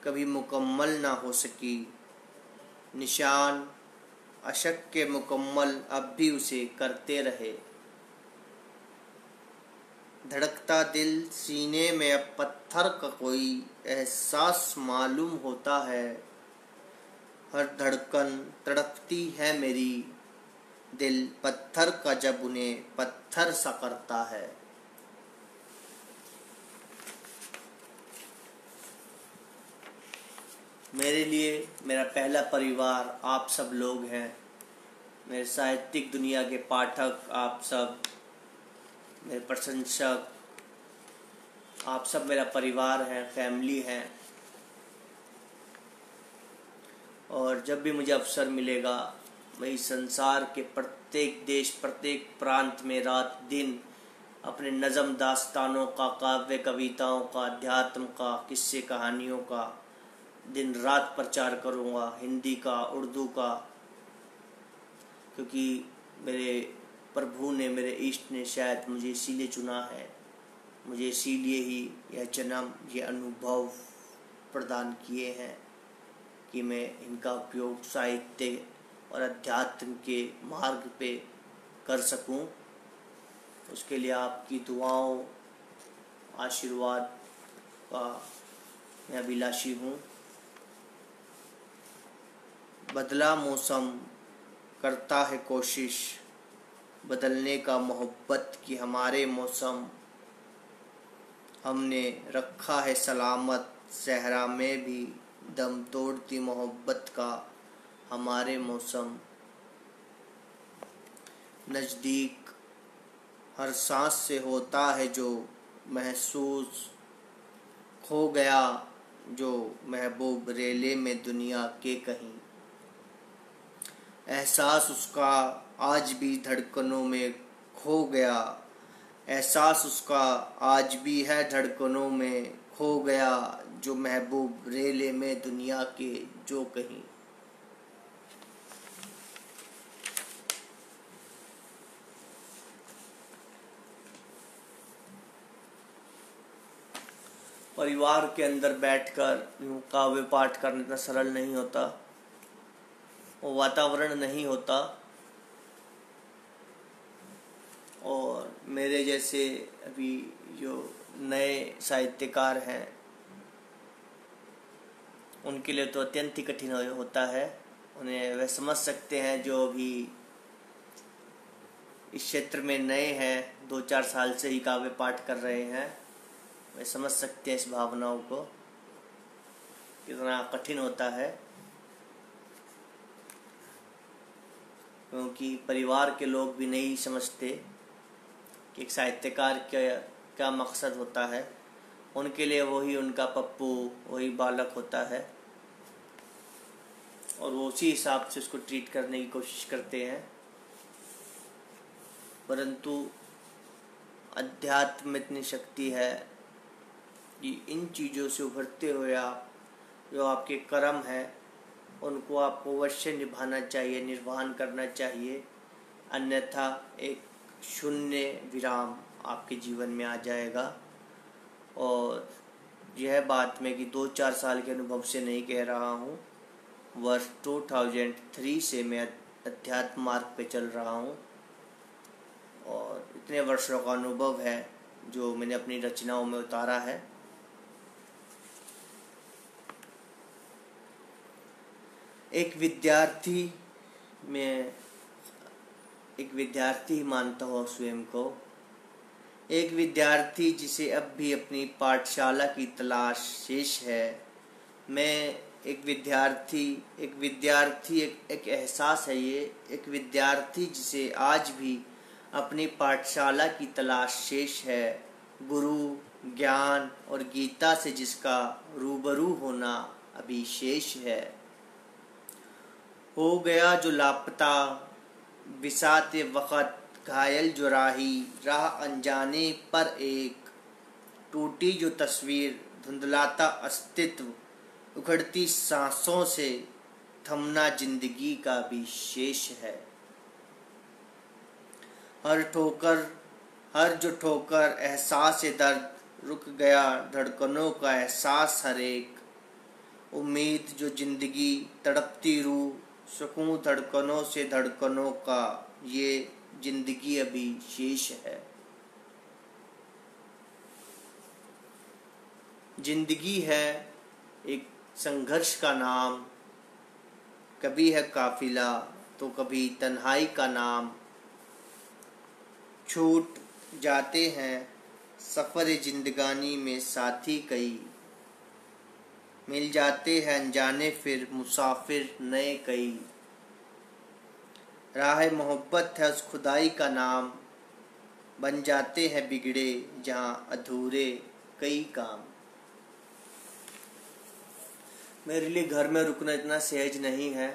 कभी मुकम्मल ना हो सकी। निशान अशक के मुकम्मल अब भी उसे करते रहे। धड़कता दिल सीने में अब पत्थर का कोई एहसास मालूम होता है। हर धड़कन तड़पती है मेरी, दिल पत्थर का जब उन्हें पत्थर सा करता है। मेरे लिए मेरा पहला परिवार आप सब लोग हैं। मेरे साहित्यिक दुनिया के पाठक आप सब, मेरे प्रशंसक आप सब मेरा परिवार है, फैमिली है। और जब भी मुझे अवसर मिलेगा मैं इस संसार के प्रत्येक देश, प्रत्येक प्रांत में रात दिन अपने नज़म दास्तानों का, काव्य कविताओं का, अध्यात्म का, किस्से कहानियों का दिन रात प्रचार करूँगा, हिंदी का, उर्दू का। क्योंकि मेरे प्रभु ने, मेरे इष्ट ने शायद मुझे इसीलिए चुना है, मुझे इसीलिए ही यह जन्म, ये अनुभव प्रदान किए हैं कि मैं इनका उपयोग साहित्य और अध्यात्म के मार्ग पे कर सकूं। उसके लिए आपकी दुआओं, आशीर्वाद का मैं अभिलाषी हूँ। बदला मौसम करता है कोशिश बदलने का मोहब्बत की हमारे मौसम। हमने रखा है सलामत सहरा में भी दम तोड़ती मोहब्बत का हमारे मौसम। नज़दीक हर सांस से होता है जो महसूस, खो गया जो महबूब रेले में दुनिया के कहीं। एहसास उसका आज भी धड़कनों में खो गया, एहसास उसका आज भी है धड़कनों में खो गया, जो महबूब रेले में दुनिया के जो कहीं। परिवार के अंदर बैठकर यूँ काव्य पाठ करना इतना सरल नहीं होता, वो वातावरण नहीं होता। और मेरे जैसे अभी जो नए साहित्यकार हैं उनके लिए तो अत्यंत ही कठिन होता है। उन्हें वह समझ सकते हैं जो भी इस क्षेत्र में नए हैं, 2-4 साल से ही काव्य पाठ कर रहे हैं, वे समझ सकते हैं इस भावनाओं को कितना कठिन होता है, क्योंकि परिवार के लोग भी नहीं समझते कि एक साहित्यकार क्या मकसद होता है। उनके लिए वही उनका पप्पू, वही बालक होता है और वो उसी हिसाब से उसको ट्रीट करने की कोशिश करते हैं। परंतु अध्यात्म में इतनी शक्ति है कि इन चीज़ों से उभरते हुए आप जो आपके कर्म हैं उनको आपको अवश्य निभाना चाहिए, निर्वहन करना चाहिए, अन्यथा एक शून्य विराम आपके जीवन में आ जाएगा। और यह बात मैं कि 2-4 साल के अनुभव से नहीं कह रहा हूँ, वर्ष 2003 से मैं अध्यात्म मार्ग पे चल रहा हूँ और इतने वर्षों का अनुभव है जो मैंने अपनी रचनाओं में उतारा है। एक विद्यार्थी मानता हूँ विद्यार्थी स्वयं को, एक विद्यार्थी जिसे अब भी अपनी पाठशाला की तलाश शेष है। मैं एक एहसास है ये, एक विद्यार्थी जिसे आज भी अपनी पाठशाला की तलाश शेष है, गुरु, ज्ञान और गीता से जिसका रूबरू होना अभी शेष है। हो गया जो लापता बिसाते वक़्त, घायल जो राही राह अनजाने पर एक, टूटी जो तस्वीर धुंधलाता अस्तित्व, उखड़ती सांसों से थमना जिंदगी का भी शेष है। हर जो ठोकर एहसास दर्द, रुक गया धड़कनों का एहसास हर एक, उम्मीद जो जिंदगी तड़पती रूह, सुकून धड़कनों से धड़कनों का, ये जिंदगी अभी शेष है। जिंदगी है एक संघर्ष का नाम, कभी है काफिला तो कभी तन्हाई का नाम, छूट जाते हैं सफ़र जिंदगानी में साथी कई, मिल जाते हैं अनजाने फिर मुसाफिर नए कई, राह मोहब्बत है उस खुदाई का नाम, बन जाते हैं बिगड़े जहाँ अधूरे कई काम। मेरे लिए घर में रुकना इतना सहज नहीं है।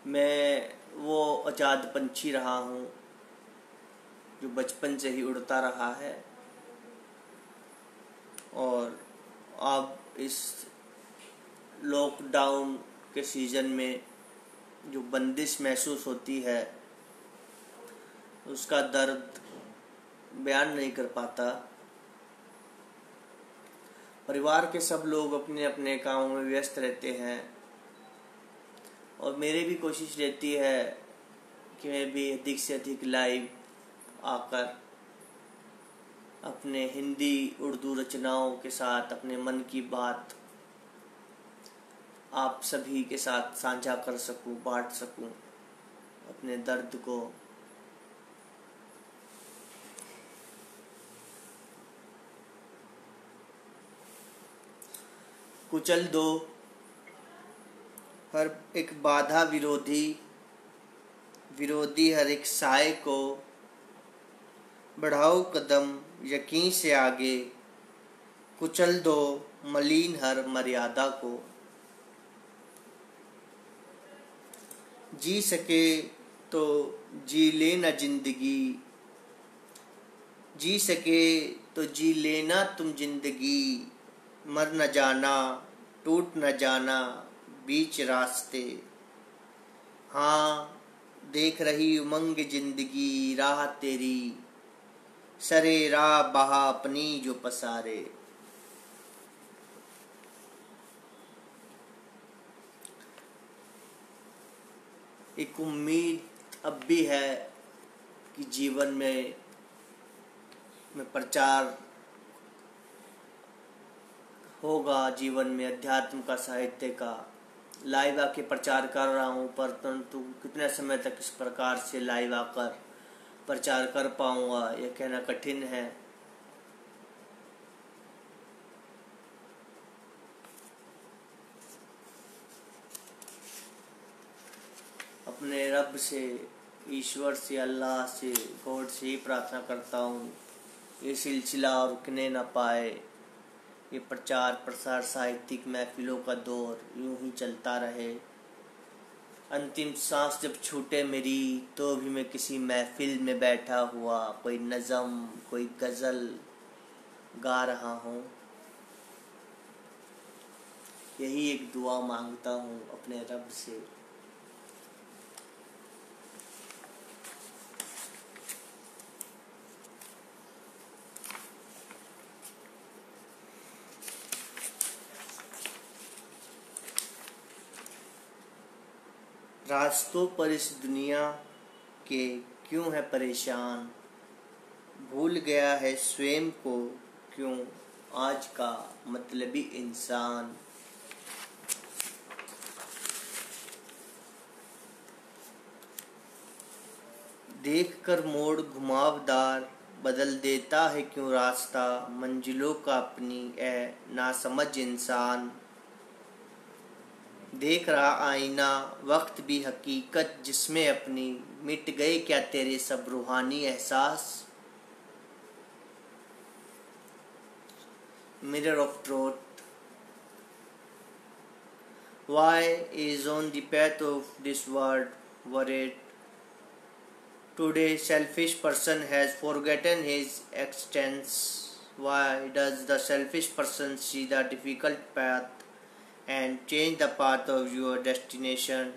मैं वो आज़ाद पंछी रहा हूँ जो बचपन से ही उड़ता रहा है और अब इस लॉकडाउन के सीज़न में जो बंदिश महसूस होती है उसका दर्द बयान नहीं कर पाता। परिवार के सब लोग अपने अपने कामों में व्यस्त रहते हैं और मेरी भी कोशिश रहती है कि मैं भी अधिक से अधिक लाइव आकर अपने हिंदी उर्दू रचनाओं के साथ अपने मन की बात आप सभी के साथ साझा कर सकूं, बांट सकूं अपने दर्द को। कुचल दो हर एक बाधा विरोधी हर एक साए को, बढ़ाओ कदम यकीन से आगे, कुचल दो मलिन हर मर्यादा को। जी सके तो जी लेना जिंदगी, जी सके तो जी लेना तुम जिंदगी, मर न जाना टूट न जाना बीच रास्ते। हाँ देख रही उमंग जिंदगी राह तेरी, सरे राह बहा अपनी जो पसारे। एक उम्मीद अब भी है कि जीवन में प्रचार होगा, जीवन में अध्यात्म का, साहित्य का, लाइव आके प्रचार कर रहा हूँ, परंतु कितने समय तक इस प्रकार से लाइव आकर प्रचार कर पाऊँगा यह कहना कठिन है। अपने रब से, ईश्वर से, अल्लाह से, गॉड से ही प्रार्थना करता हूँ ये सिलसिला और रुकने न पाए। ये प्रचार प्रसार साहित्यिक महफिलों का दौर यूं ही चलता रहे। अंतिम सांस जब छूटे मेरी तो भी मैं किसी महफिल में बैठा हुआ कोई नज़म, कोई गज़ल गा रहा हूँ। यही एक दुआ मांगता हूँ अपने रब से। रास्तों पर इस दुनिया के क्यों है परेशान, भूल गया है स्वयं को क्यों आज का मतलबी इंसान। देखकर मोड़ घुमावदार बदल देता है क्यों रास्ता मंजिलों का अपनी नासमझ इंसान। देख रहा आईना वक्त भी हकीकत जिसमें अपनी, मिट गए क्या तेरे सब रूहानी एहसास। Mirror of truth, why is on the path of this world worried? Today selfish person has forgotten his existence. Why does the selfish person see the difficult path and change the path of your destination?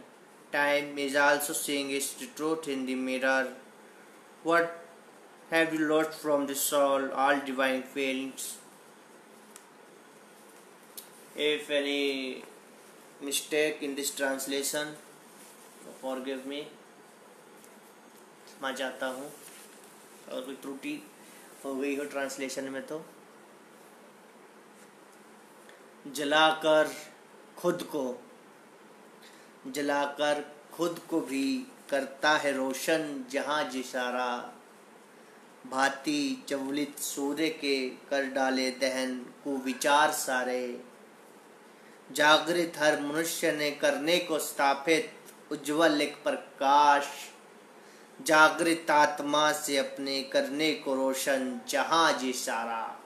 Time is also seeing its truth in the mirror. What have you lost from the soul, all divine feelings? If any mistake in this translation, forgive me, क्षमा चाहता हूँ। और कोई त्रुटि हो गई हो translation में तो। जलाकर खुद को भी करता है रोशन जहाँ जिसारा, भांति ज्वलित सूर्य के कर डाले दहन को विचार सारे। जागृत हर मनुष्य ने करने को स्थापित उज्ज्वल एक प्रकाश, जागृत आत्मा से अपने करने को रोशन जहाँ जिसारा।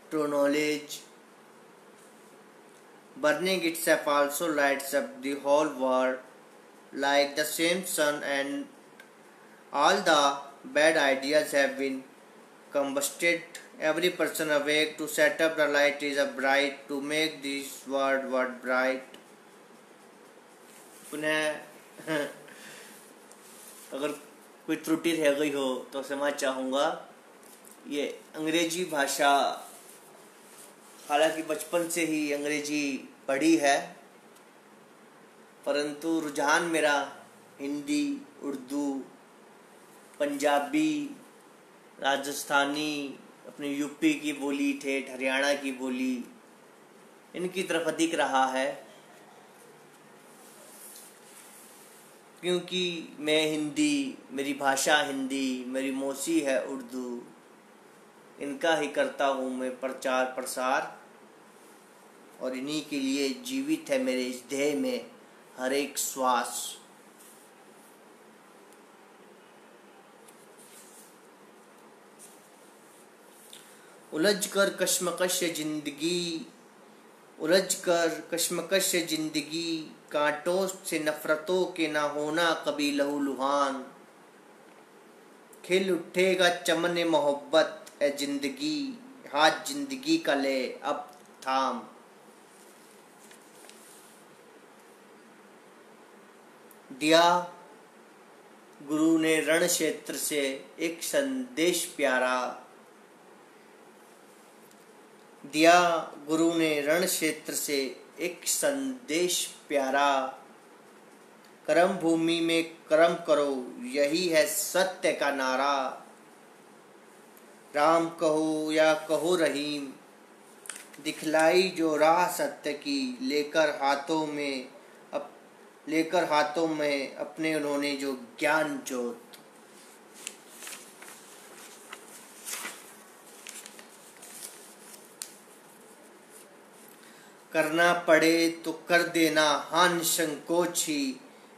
True knowledge, burning itself also lights up the whole world like the same sun, and all the bad ideas have been combusted. Every person awake to set up the light is a bright to make this world bright. पुनः अगर कोई त्रुटि रह गई हो तो क्षमा चाहूँगा। ये अंग्रेजी भाषा, हालांकि बचपन से ही अंग्रेजी पढ़ी है, परंतु रुझान मेरा हिंदी, उर्दू, पंजाबी, राजस्थानी, अपनी यूपी की बोली, ठेठ हरियाणा की बोली, इनकी तरफ अधिक रहा है। क्योंकि मैं हिंदी, मेरी भाषा हिंदी, मेरी मौसी है उर्दू, इनका ही करता हूँ मैं प्रचार प्रसार, और इन्हीं के लिए जीवित है मेरे इस देह में हर एक श्वास। उलझकर कश्मकश जिंदगी कांटों से नफरतों के ना होना कभी लहूलुहान। खिल उठेगा चमन मोहब्बत ए जिंदगी, हाथ जिंदगी का ले अब थाम। दिया गुरु ने रण क्षेत्र से एक संदेश प्यारा, दिया गुरु ने रण क्षेत्र से एक संदेश प्यारा। कर्म भूमि में कर्म करो यही है सत्य का नारा। राम कहो या कहो रहीम, दिखलाई जो राह सत्य की, लेकर हाथों में अपने उन्होंने जो ज्ञान ज्योत। करना पड़े तो कर देना हाँ निसंकोच ही,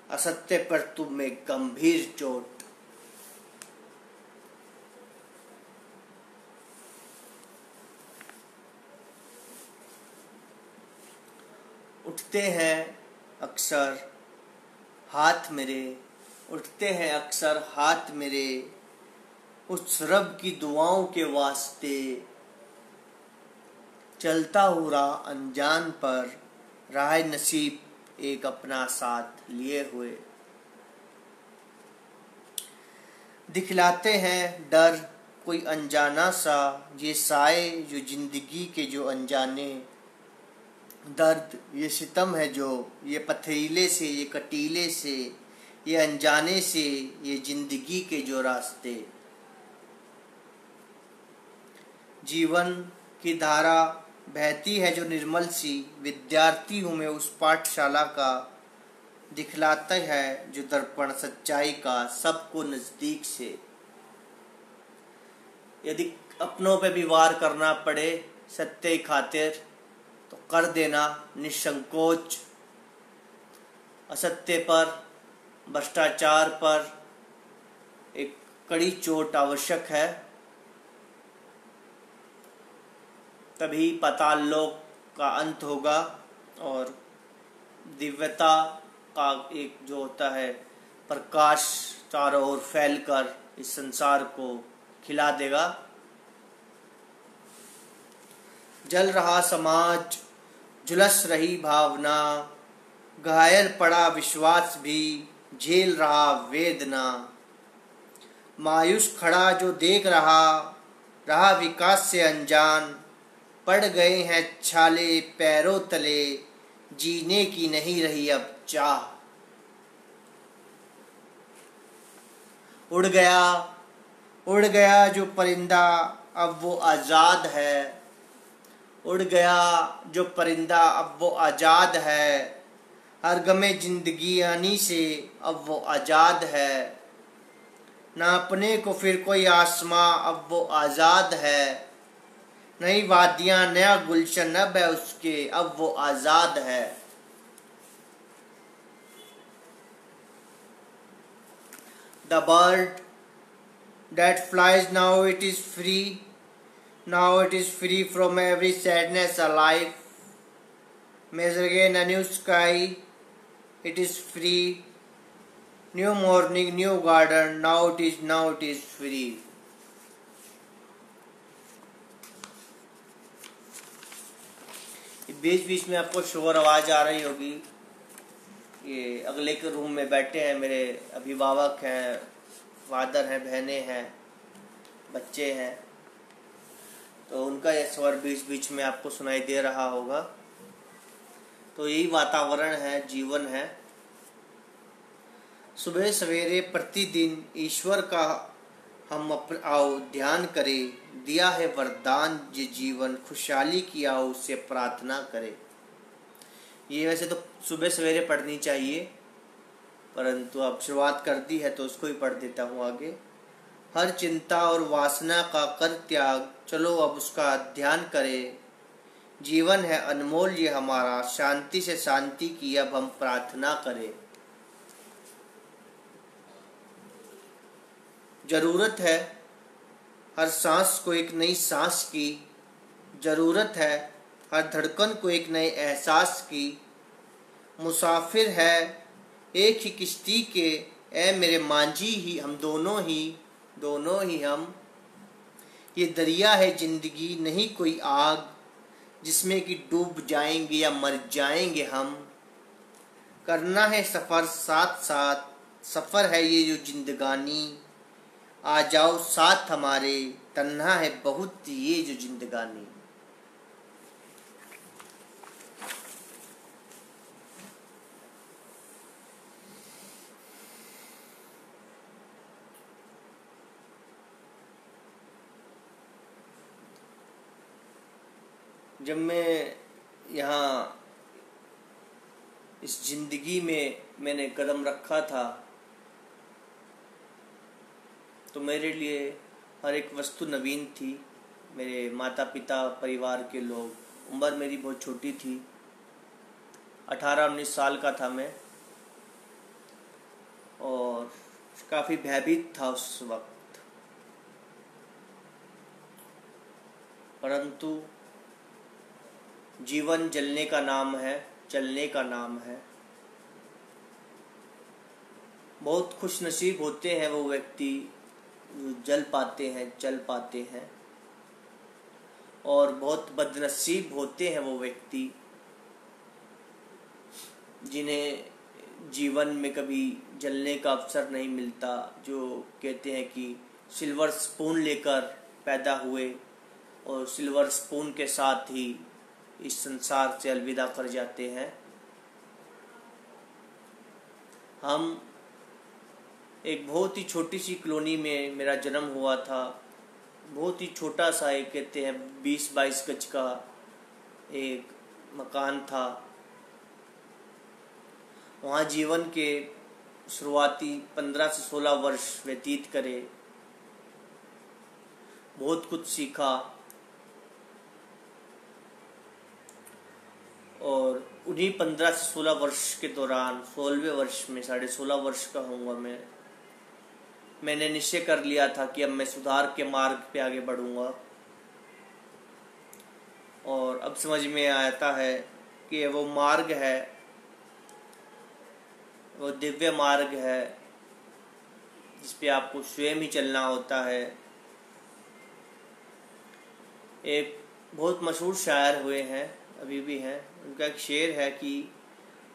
असत्य पर तुम्हें गंभीर चोट। उठते हैं अक्सर हाथ मेरे, उठते हैं अक्सर हाथ मेरे, उस रब की दुआओं के वास्ते। चलता हूँ राह अनजान पर, राह नसीब एक अपना साथ लिए हुए। दिखलाते हैं डर कोई अनजाना सा, ये साए जो जिंदगी के जो अनजाने। दर्द ये सितम है जो ये पथरीले से, ये कटीले से, ये अनजाने से, ये जिंदगी के जो रास्ते। जीवन की धारा बहती है जो निर्मल सी, विद्यार्थी हूँ मैं उस पाठशाला का। दिखलाता है जो दर्पण सच्चाई का, सबको नजदीक से। यदि अपनों पे भी वार करना पड़े सत्य की खातिर, तो कर देना निसंकोच। असत्य पर, भ्रष्टाचार पर एक कड़ी चोट आवश्यक है, तभी पाताल लोक का अंत होगा और दिव्यता का एक जो होता है प्रकाश चारों ओर फैलकर इस संसार को खिला देगा। जल रहा समाज, झुलस रही भावना, घायल पड़ा विश्वास भी, झेल रहा वेदना। मायूस खड़ा जो देख रहा विकास से अनजान। पड़ गए हैं छाले पैरों तले, जीने की नहीं रही अब चाह। उड़ गया जो परिंदा अब वो आज़ाद है। उड़ गया जो परिंदा अब वो आज़ाद है। हर गमे जिंदगी आनी से अब वो आज़ाद है। ना अपने को फिर कोई आसमां अब वो आज़ाद है। नई वादियाँ नया गुलशन अब है उसके, अब वो आज़ाद है। The bird that flies now it is free. Now it is free from every sadness alive. Measure again a new sky. It is free. New morning, new garden. Now it is free. बीच बीच में आपको शोर आवाज आ रही होगी। ये अगले के room में बैठे हैं मेरे अभिभावक हैं, फादर हैं, बहनें हैं, बच्चे हैं, तो उनका यह स्वर बीच बीच में आपको सुनाई दे रहा होगा। तो यही वातावरण है, जीवन है। सुबह सवेरे प्रतिदिन ईश्वर का हम आओ ध्यान करें। दिया है वरदान ये जीवन, खुशहाली की आओ उससे प्रार्थना करें। ये वैसे तो सुबह सवेरे पढ़नी चाहिए, परंतु अब शुरुआत कर दी है तो उसको ही पढ़ देता हूँ आगे। हर चिंता और वासना का कर त्याग, चलो अब उसका ध्यान करें। जीवन है अनमोल ये हमारा, शांति से शांति की अब हम प्रार्थना करें। जरूरत है हर सांस को एक नई सांस की, जरूरत है हर धड़कन को एक नए एहसास की। मुसाफिर है एक ही किश्ती के, ए मेरे मांझी ही हम दोनों ही हम। ये दरिया है जिंदगी नहीं कोई आग, जिसमें कि डूब जाएंगे या मर जाएंगे हम। करना है सफ़र साथ साथ, सफ़र है ये जो जिंदगानी। आ जाओ साथ हमारे, तन्हा है बहुत ये जो जिंदगानी। जब मैं यहाँ इस जिंदगी में मैंने कदम रखा था तो मेरे लिए हर एक वस्तु नवीन थी। मेरे माता पिता, परिवार के लोग, उम्र मेरी बहुत छोटी थी, 18-19 साल का था मैं, और काफ़ी भयभीत था उस वक्त। परंतु जीवन जलने का नाम है, चलने का नाम है। बहुत खुशनसीब होते हैं वो व्यक्ति जो जल पाते हैं, चल पाते हैं, और बहुत बदनसीब होते हैं वो व्यक्ति जिन्हें जीवन में कभी जलने का अवसर नहीं मिलता, जो कहते हैं कि सिल्वर स्पून लेकर पैदा हुए और सिल्वर स्पून के साथ ही इस संसार से अलविदा कर जाते हैं। हम एक बहुत ही छोटी सी कॉलोनी में मेरा जन्म हुआ था। बहुत ही छोटा सा, एक कहते हैं 20-22 गज का एक मकान था। वहाँ जीवन के शुरुआती 15 से 16 वर्ष व्यतीत करे, बहुत कुछ सीखा, और उन्हीं 15 से 16 वर्ष के दौरान 16वें वर्ष में, 16.5 वर्ष का होऊंगा मैंने निश्चय कर लिया था कि अब मैं सुधार के मार्ग पे आगे बढ़ूंगा। और अब समझ में आता है कि वो मार्ग है, वो दिव्य मार्ग है जिस पे आपको स्वयं ही चलना होता है। एक बहुत मशहूर शायर हुए हैं, अभी भी हैं, उनका एक शेर है कि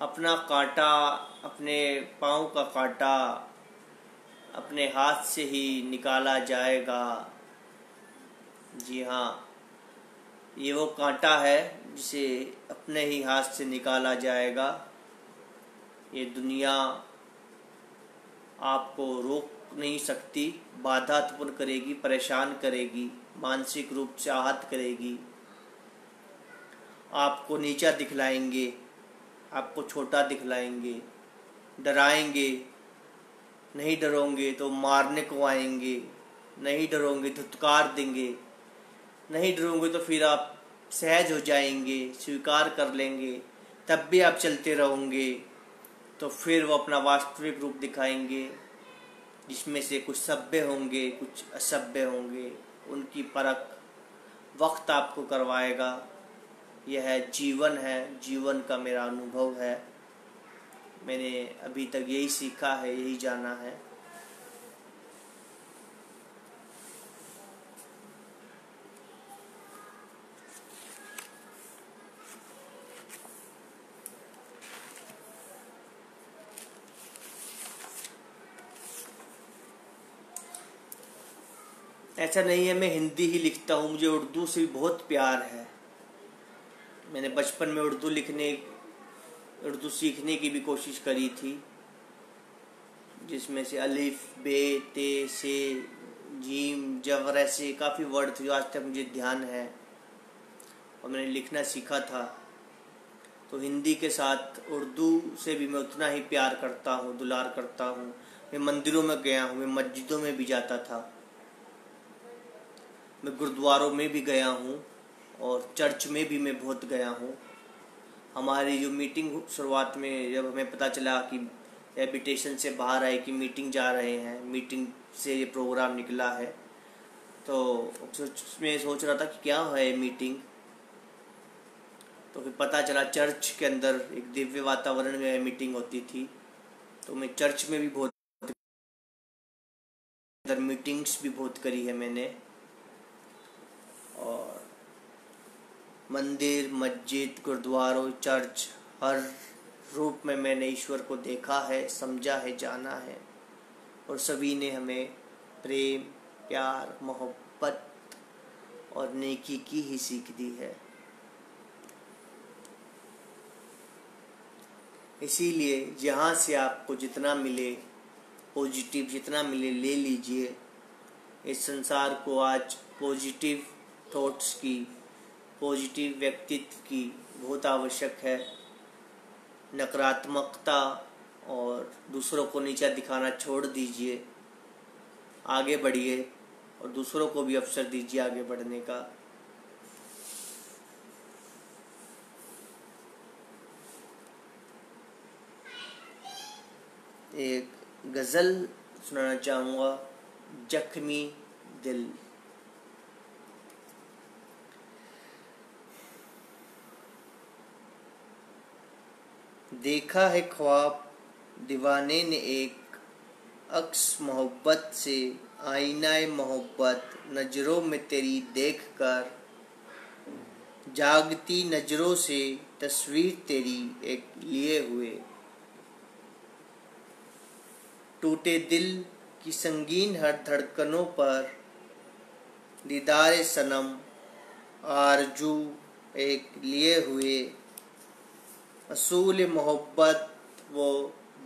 अपना कांटा, अपने पाँव का कांटा अपने हाथ से ही निकाला जाएगा। जी हाँ, ये वो कांटा है जिसे अपने ही हाथ से निकाला जाएगा। ये दुनिया आपको रोक नहीं सकती, बाधा उत्पन्न करेगी, परेशान करेगी, मानसिक रूप से आहत करेगी, आपको नीचा दिखलाएंगे, आपको छोटा दिखलाएंगे, डराएंगे। नहीं डरोगे तो मारने को आएंगे, नहीं डरोगे तो धुतकार देंगे, नहीं डरोगे तो फिर आप सहज हो जाएंगे, स्वीकार कर लेंगे, तब भी आप चलते रहोगे तो फिर वो अपना वास्तविक रूप दिखाएंगे, जिसमें से कुछ सभ्य होंगे, कुछ असभ्य होंगे। उनकी परख वक्त आपको करवाएगा। यह जीवन है, जीवन का मेरा अनुभव है। मैंने अभी तक यही सीखा है, यही जाना है। ऐसा नहीं है मैं हिंदी ही लिखता हूँ, मुझे उर्दू से भी बहुत प्यार है। मैंने बचपन में उर्दू सीखने की भी कोशिश करी थी, जिसमें से अलिफ, बे, ते, से, जीम, जबर, ऐसे काफ़ी वर्ड थे जो आज तक मुझे ध्यान है और मैंने लिखना सीखा था। तो हिंदी के साथ उर्दू से भी मैं उतना ही प्यार करता हूँ, दुलार करता हूँ। मैं मंदिरों में गया हूँ, मैं मस्जिदों में भी जाता था, मैं गुरुद्वारों में भी गया हूँ और चर्च में भी मैं बहुत गया हूँ। हमारी जो मीटिंग शुरुआत में जब हमें पता चला कि एबिटेशन से बाहर आए कि मीटिंग जा रहे हैं, मीटिंग से ये प्रोग्राम निकला है, तो मैं सोच रहा था कि क्या है मीटिंग। तो फिर पता चला चर्च के अंदर एक दिव्य वातावरण में मीटिंग होती थी। तो मैं चर्च में भी बहुत मीटिंग्स भी बहुत करी है मैंने, और मंदिर, मस्जिद, गुरुद्वारों, चर्च, हर रूप में मैंने ईश्वर को देखा है, समझा है, जाना है। और सभी ने हमें प्रेम, प्यार, मोहब्बत और नेकी की ही सीख दी है। इसीलिए जहाँ से आपको जितना मिले, पॉजिटिव जितना मिले, ले लीजिए। इस संसार को आज पॉजिटिव थॉट्स की, पॉजिटिव व्यक्तित्व की बहुत आवश्यक है। नकारात्मकता और दूसरों को नीचा दिखाना छोड़ दीजिए, आगे बढ़िए और दूसरों को भी अवसर दीजिए आगे बढ़ने का। एक गज़ल सुनाना चाहूँगा, जख्मी दिल। देखा है ख्वाब दीवाने ने एक अक्स मोहब्बत से, आईनाए मोहब्बत नजरों में तेरी देखकर, जागती नजरों से तस्वीर तेरी एक लिए हुए। टूटे दिल की संगीन हर धड़कनों पर, दीदारे सनम आरजू एक लिए हुए। असूल मोहब्बत वो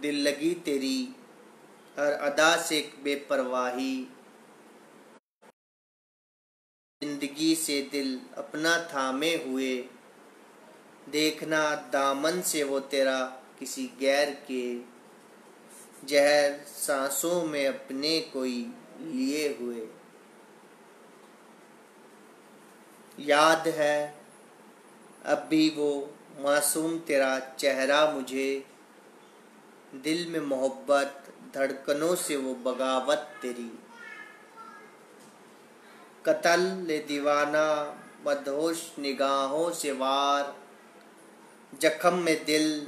दिल लगी तेरी, हर अदा से एक बेपरवाही। जिंदगी से दिल अपना थामे हुए, देखना दामन से वो तेरा किसी गैर के, जहर सांसों में अपने कोई लिए हुए। याद है अब भी वो मासूम तेरा चेहरा मुझे, दिल में मोहब्बत धड़कनों से वो बगावत तेरी। कत्ल ले दीवाना मदहोश निगाहों से वार, जख्म में दिल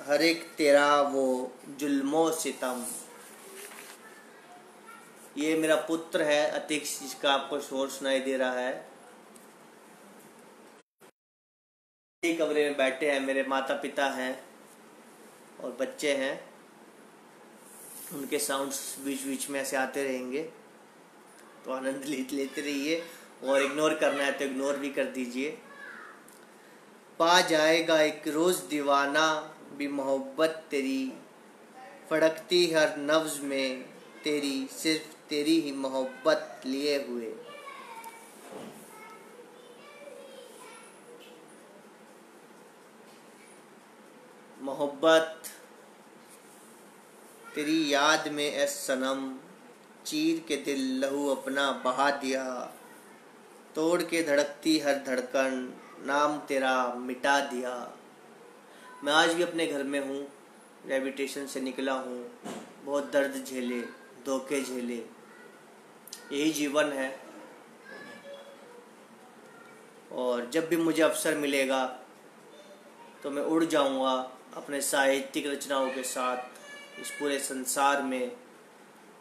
हर एक तेरा वो जुल्मों सितम। ये मेरा पुत्र है अतीश, जिसका आपको शोर सुनाई दे रहा है। कमरे में बैठे हैं, मेरे माता पिता हैं और बच्चे हैं। उनके साउंड्स बीच बीच में ऐसे आते रहेंगे, तो आनंद लेते रहिए, और इग्नोर करना है तो इग्नोर भी कर दीजिए। पा जाएगा एक रोज़ दीवाना भी मोहब्बत तेरी, फड़कती हर नब्ज़ में तेरी, सिर्फ तेरी ही मोहब्बत लिए हुए। मोहब्बत तेरी याद में ए सनम, चीर के दिल लहू अपना बहा दिया, तोड़ के धड़कती हर धड़कन नाम तेरा मिटा दिया। मैं आज भी अपने घर में हूँ, रेबिटेशन से निकला हूँ, बहुत दर्द झेले, धोखे झेले, यही जीवन है। और जब भी मुझे अवसर मिलेगा तो मैं उड़ जाऊंगा अपने साहित्यिक रचनाओं के साथ इस पूरे संसार में,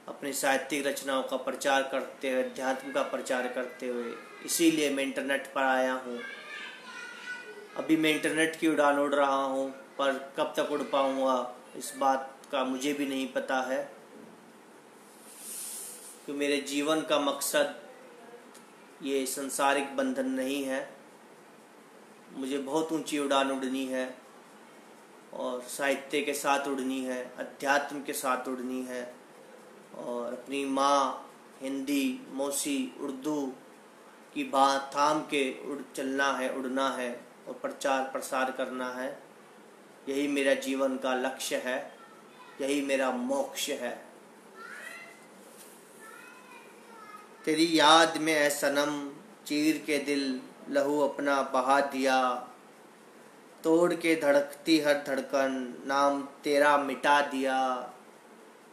अपनी साहित्यिक रचनाओं का प्रचार करते हुए, अध्यात्म का प्रचार करते हुए। इसीलिए मैं इंटरनेट पर आया हूँ। अभी मैं इंटरनेट की उड़ान उड़ रहा हूँ, पर कब तक उड़ पाऊँगा इस बात का मुझे भी नहीं पता है, कि मेरे जीवन का मकसद ये संसारिक बंधन नहीं है। मुझे बहुत ऊंची उड़ान उड़नी है, और साहित्य के साथ उड़नी है, अध्यात्म के साथ उड़नी है, और अपनी माँ हिंदी, मौसी उर्दू की बात थाम के चलना है, उड़ना है और प्रचार प्रसार करना है। यही मेरा जीवन का लक्ष्य है, यही मेरा मोक्ष है। तेरी याद में है सनम, चीर के दिल लहू अपना बहा दिया, तोड़ के धड़कती हर धड़कन नाम तेरा मिटा दिया।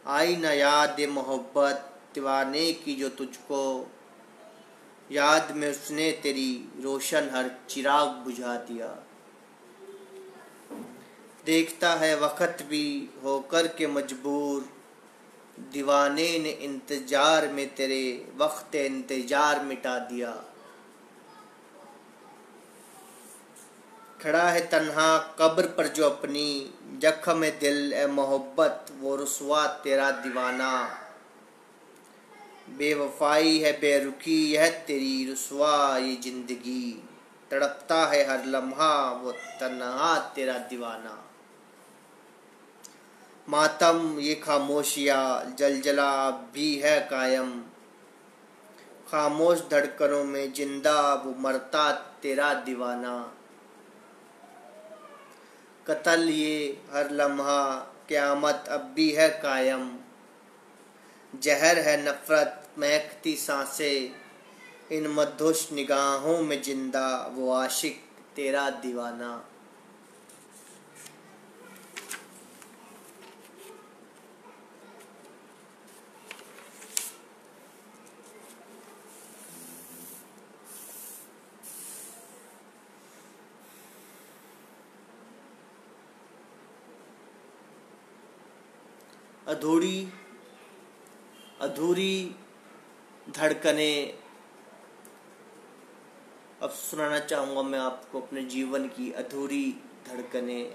आई न याद मोहब्बत दीवाने की जो तुझको, याद में उसने तेरी रोशन हर चिराग बुझा दिया। देखता है वक़्त भी होकर के मजबूर, दीवाने ने इंतजार में तेरे वक्त इंतजार मिटा दिया। खड़ा है तन्हा कब्र पर जो अपनी, जख्म दिल ए मोहब्बत वो रुसवा तेरा दीवाना। बेवफाई है बेरुखी यह तेरी रुसवा ये जिंदगी, तड़पता है हर लम्हा वो तन्हा तेरा दीवाना। मातम ये खामोशिया जलजला भी है कायम, खामोश धड़कनों में जिंदा वो मरता तेरा दीवाना। कत्ल ये हर लम्हा क़यामत अब भी है कायम। जहर है नफ़रत महकती सांसें इन मदहोश निगाहों में जिंदा वो आशिक तेरा दीवाना। अधूरी धड़कनें। अब सुनाना चाहूँगा मैं आपको अपने जीवन की अधूरी धड़कनें।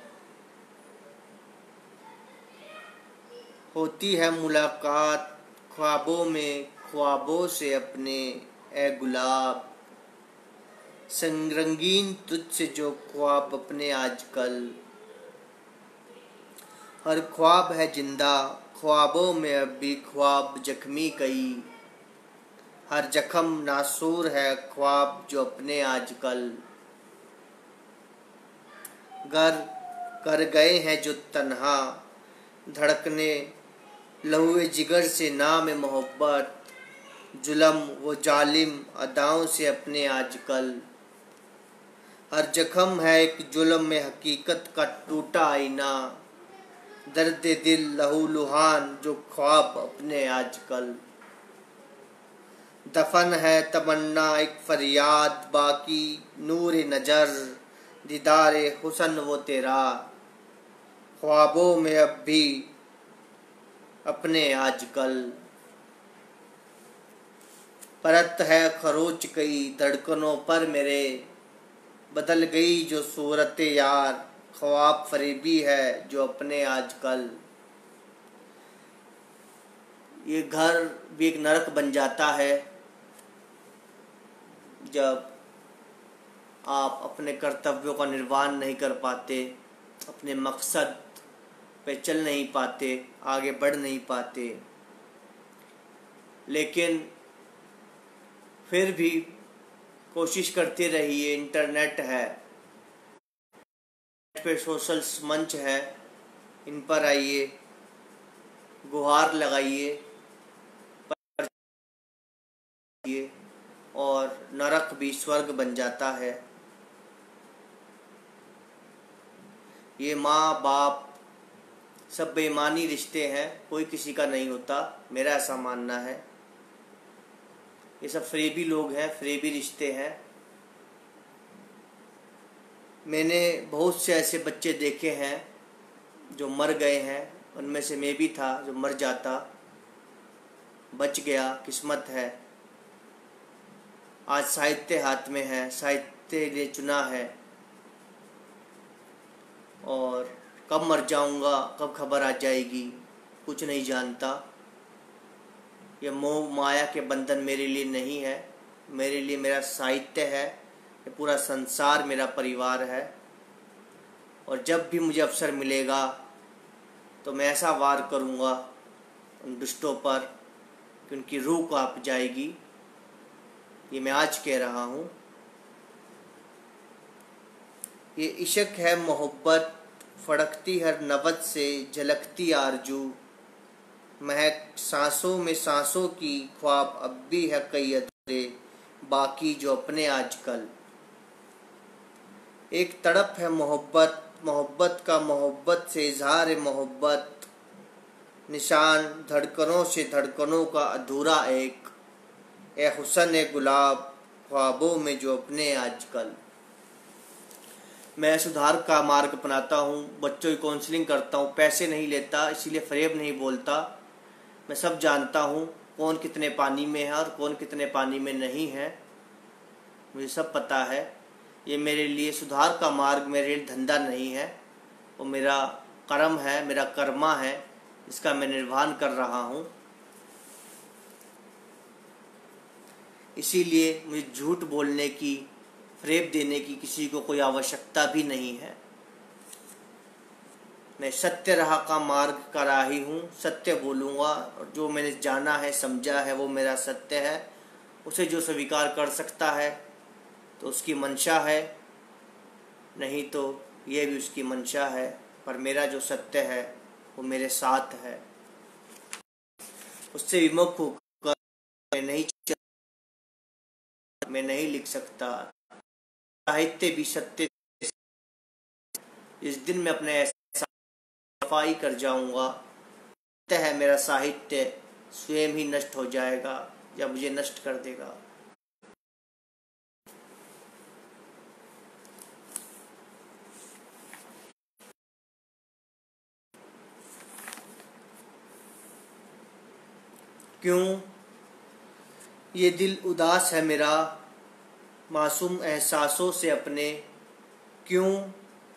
होती है मुलाकात ख्वाबों में ख्वाबों से अपने, ए गुलाब संग-रंगीन तुझसे जो ख्वाब अपने आजकल। हर ख्वाब है जिंदा ख्वाबों में अब भी ख्वाब जख्मी कई। हर जख्म नासूर है ख्वाब जो अपने आजकल। घर कर गए हैं जो तन्हा धड़कने लहुए जिगर से नाम मोहब्बत। जुल्म वो जालिम अदाओं से अपने आजकल। हर जख्म है एक जुल्म में हकीकत का टूटा आईना। दर्द दिल लहू लुहान जो ख्वाब अपने आजकल। दफन है तमन्ना एक फरियाद बाकी नूर नजर दीदारे हुसन वो तेरा। ख्वाबों में अब भी अपने आजकल। परत है खरोच कई धड़कनों पर मेरे बदल गई जो सूरत यार। ख्वाब फरेबी है जो अपने आजकल। ये घर भी एक नरक बन जाता है जब आप अपने कर्तव्यों का निर्वहन नहीं कर पाते, अपने मकसद पे चल नहीं पाते, आगे बढ़ नहीं पाते। लेकिन फिर भी कोशिश करते रहिए। इंटरनेट है, पे सोशल मंच है, इन पर आइए, गुहार लगाइए और नरक भी स्वर्ग बन जाता है। ये माँ बाप सब बेईमानी रिश्ते हैं, कोई किसी का नहीं होता, मेरा ऐसा मानना है। ये सब फरेबी लोग हैं, फरेबी रिश्ते हैं। मैंने बहुत से ऐसे बच्चे देखे हैं जो मर गए हैं, उनमें से मैं भी था जो मर जाता, बच गया, किस्मत है। आज साहित्य हाथ में है, साहित्य ने चुना है। और कब मर जाऊंगा, कब खबर आ जाएगी, कुछ नहीं जानता। ये मोह माया के बंधन मेरे लिए नहीं है, मेरे लिए मेरा साहित्य है, ये पूरा संसार मेरा परिवार है। और जब भी मुझे अवसर मिलेगा तो मैं ऐसा वार करूंगा उन दुष्टों पर कि उनकी रूह कांप जाएगी। ये मैं आज कह रहा हूँ। ये इश्क है मोहब्बत फड़कती हर नबज से झलकती आरजू। महक सांसों में सांसों की ख्वाब अब भी है कई अधूरे बाकी जो अपने आजकल। एक तड़प है मोहब्बत मोहब्बत का मोहब्बत से इजहार मोहब्बत। निशान धड़कनों से धड़कनों का अधूरा एक, ए हुसन ए गुलाब ख्वाबों में जो अपने आजकल। मैं सुधार का मार्ग अपनाता हूँ, बच्चों की काउंसलिंग करता हूँ, पैसे नहीं लेता, इसीलिए फरेब नहीं बोलता। मैं सब जानता हूँ कौन कितने पानी में है और कौन कितने पानी में नहीं है, मुझे सब पता है। ये मेरे लिए सुधार का मार्ग मेरे लिए धंधा नहीं है, वो मेरा कर्म है, मेरा कर्मा है, इसका मैं निर्वहन कर रहा हूँ। इसीलिए मुझे झूठ बोलने की, फरेब देने की किसी को कोई आवश्यकता भी नहीं है। मैं सत्य राह का मार्ग का राही हूँ, सत्य बोलूँगा और जो मैंने जाना है समझा है वो मेरा सत्य है। उसे जो स्वीकार कर सकता है तो उसकी मंशा है, नहीं तो यह भी उसकी मंशा है। पर मेरा जो सत्य है वो मेरे साथ है। उससे विमुख होकर मैं नहीं लिख सकता। साहित्य भी सत्य। इस दिन मैं अपने सफाई कर जाऊंगा। सत्य है मेरा साहित्य स्वयं ही नष्ट हो जाएगा या मुझे नष्ट कर देगा। क्यों ये दिल उदास है मेरा मासूम एहसासों से अपने। क्यों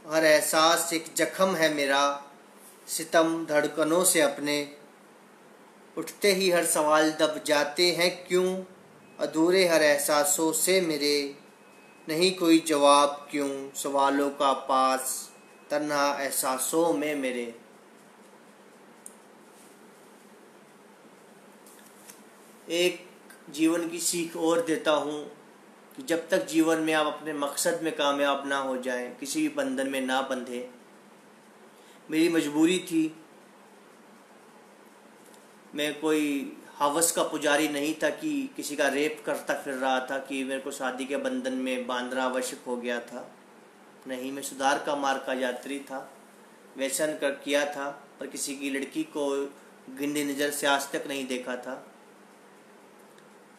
हर एहसास एक जख्म है मेरा सितम धड़कनों से अपने। उठते ही हर सवाल दब जाते हैं क्यों अधूरे हर एहसासों से मेरे। नहीं कोई जवाब क्यों सवालों का पास तन्हा एहसासों में मेरे। एक जीवन की सीख और देता हूँ कि जब तक जीवन में आप अपने मकसद में कामयाब ना हो जाएं, किसी भी बंधन में ना बंधे। मेरी मजबूरी थी, मैं कोई हवस का पुजारी नहीं था कि किसी का रेप करता फिर रहा था कि मेरे को शादी के बंधन में बांधना आवश्यक हो गया था। नहीं, मैं सुधार का मार्ग का यात्री था। व्यसन कर किया था पर किसी की लड़की को गंदी नज़र से आज तक नहीं देखा था।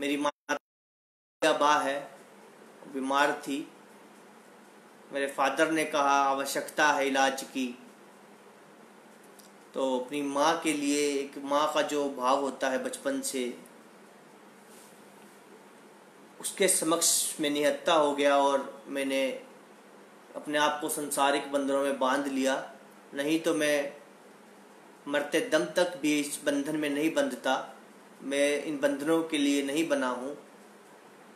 मेरी माँ है, बीमार थी। मेरे फादर ने कहा आवश्यकता है इलाज की, तो अपनी माँ के लिए एक माँ का जो भाव होता है बचपन से, उसके समक्ष मैं निहत्था हो गया और मैंने अपने आप को संसारिक बंधनों में बांध लिया। नहीं तो मैं मरते दम तक भी इस बंधन में नहीं बंधता। मैं इन बंधनों के लिए नहीं बना हूँ।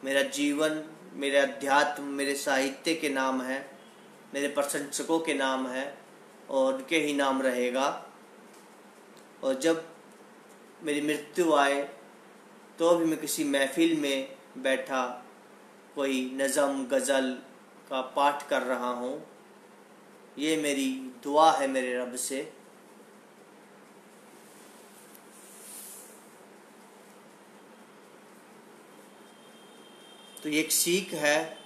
मेरा जीवन, मेरे अध्यात्म, मेरे साहित्य के नाम है, मेरे प्रशंसकों के नाम है और उनके ही नाम रहेगा। और जब मेरी मृत्यु आए तो भी मैं किसी महफिल में बैठा कोई नज़म गज़ल का पाठ कर रहा हूँ। ये मेरी दुआ है मेरे रब से। तो ये एक सीख है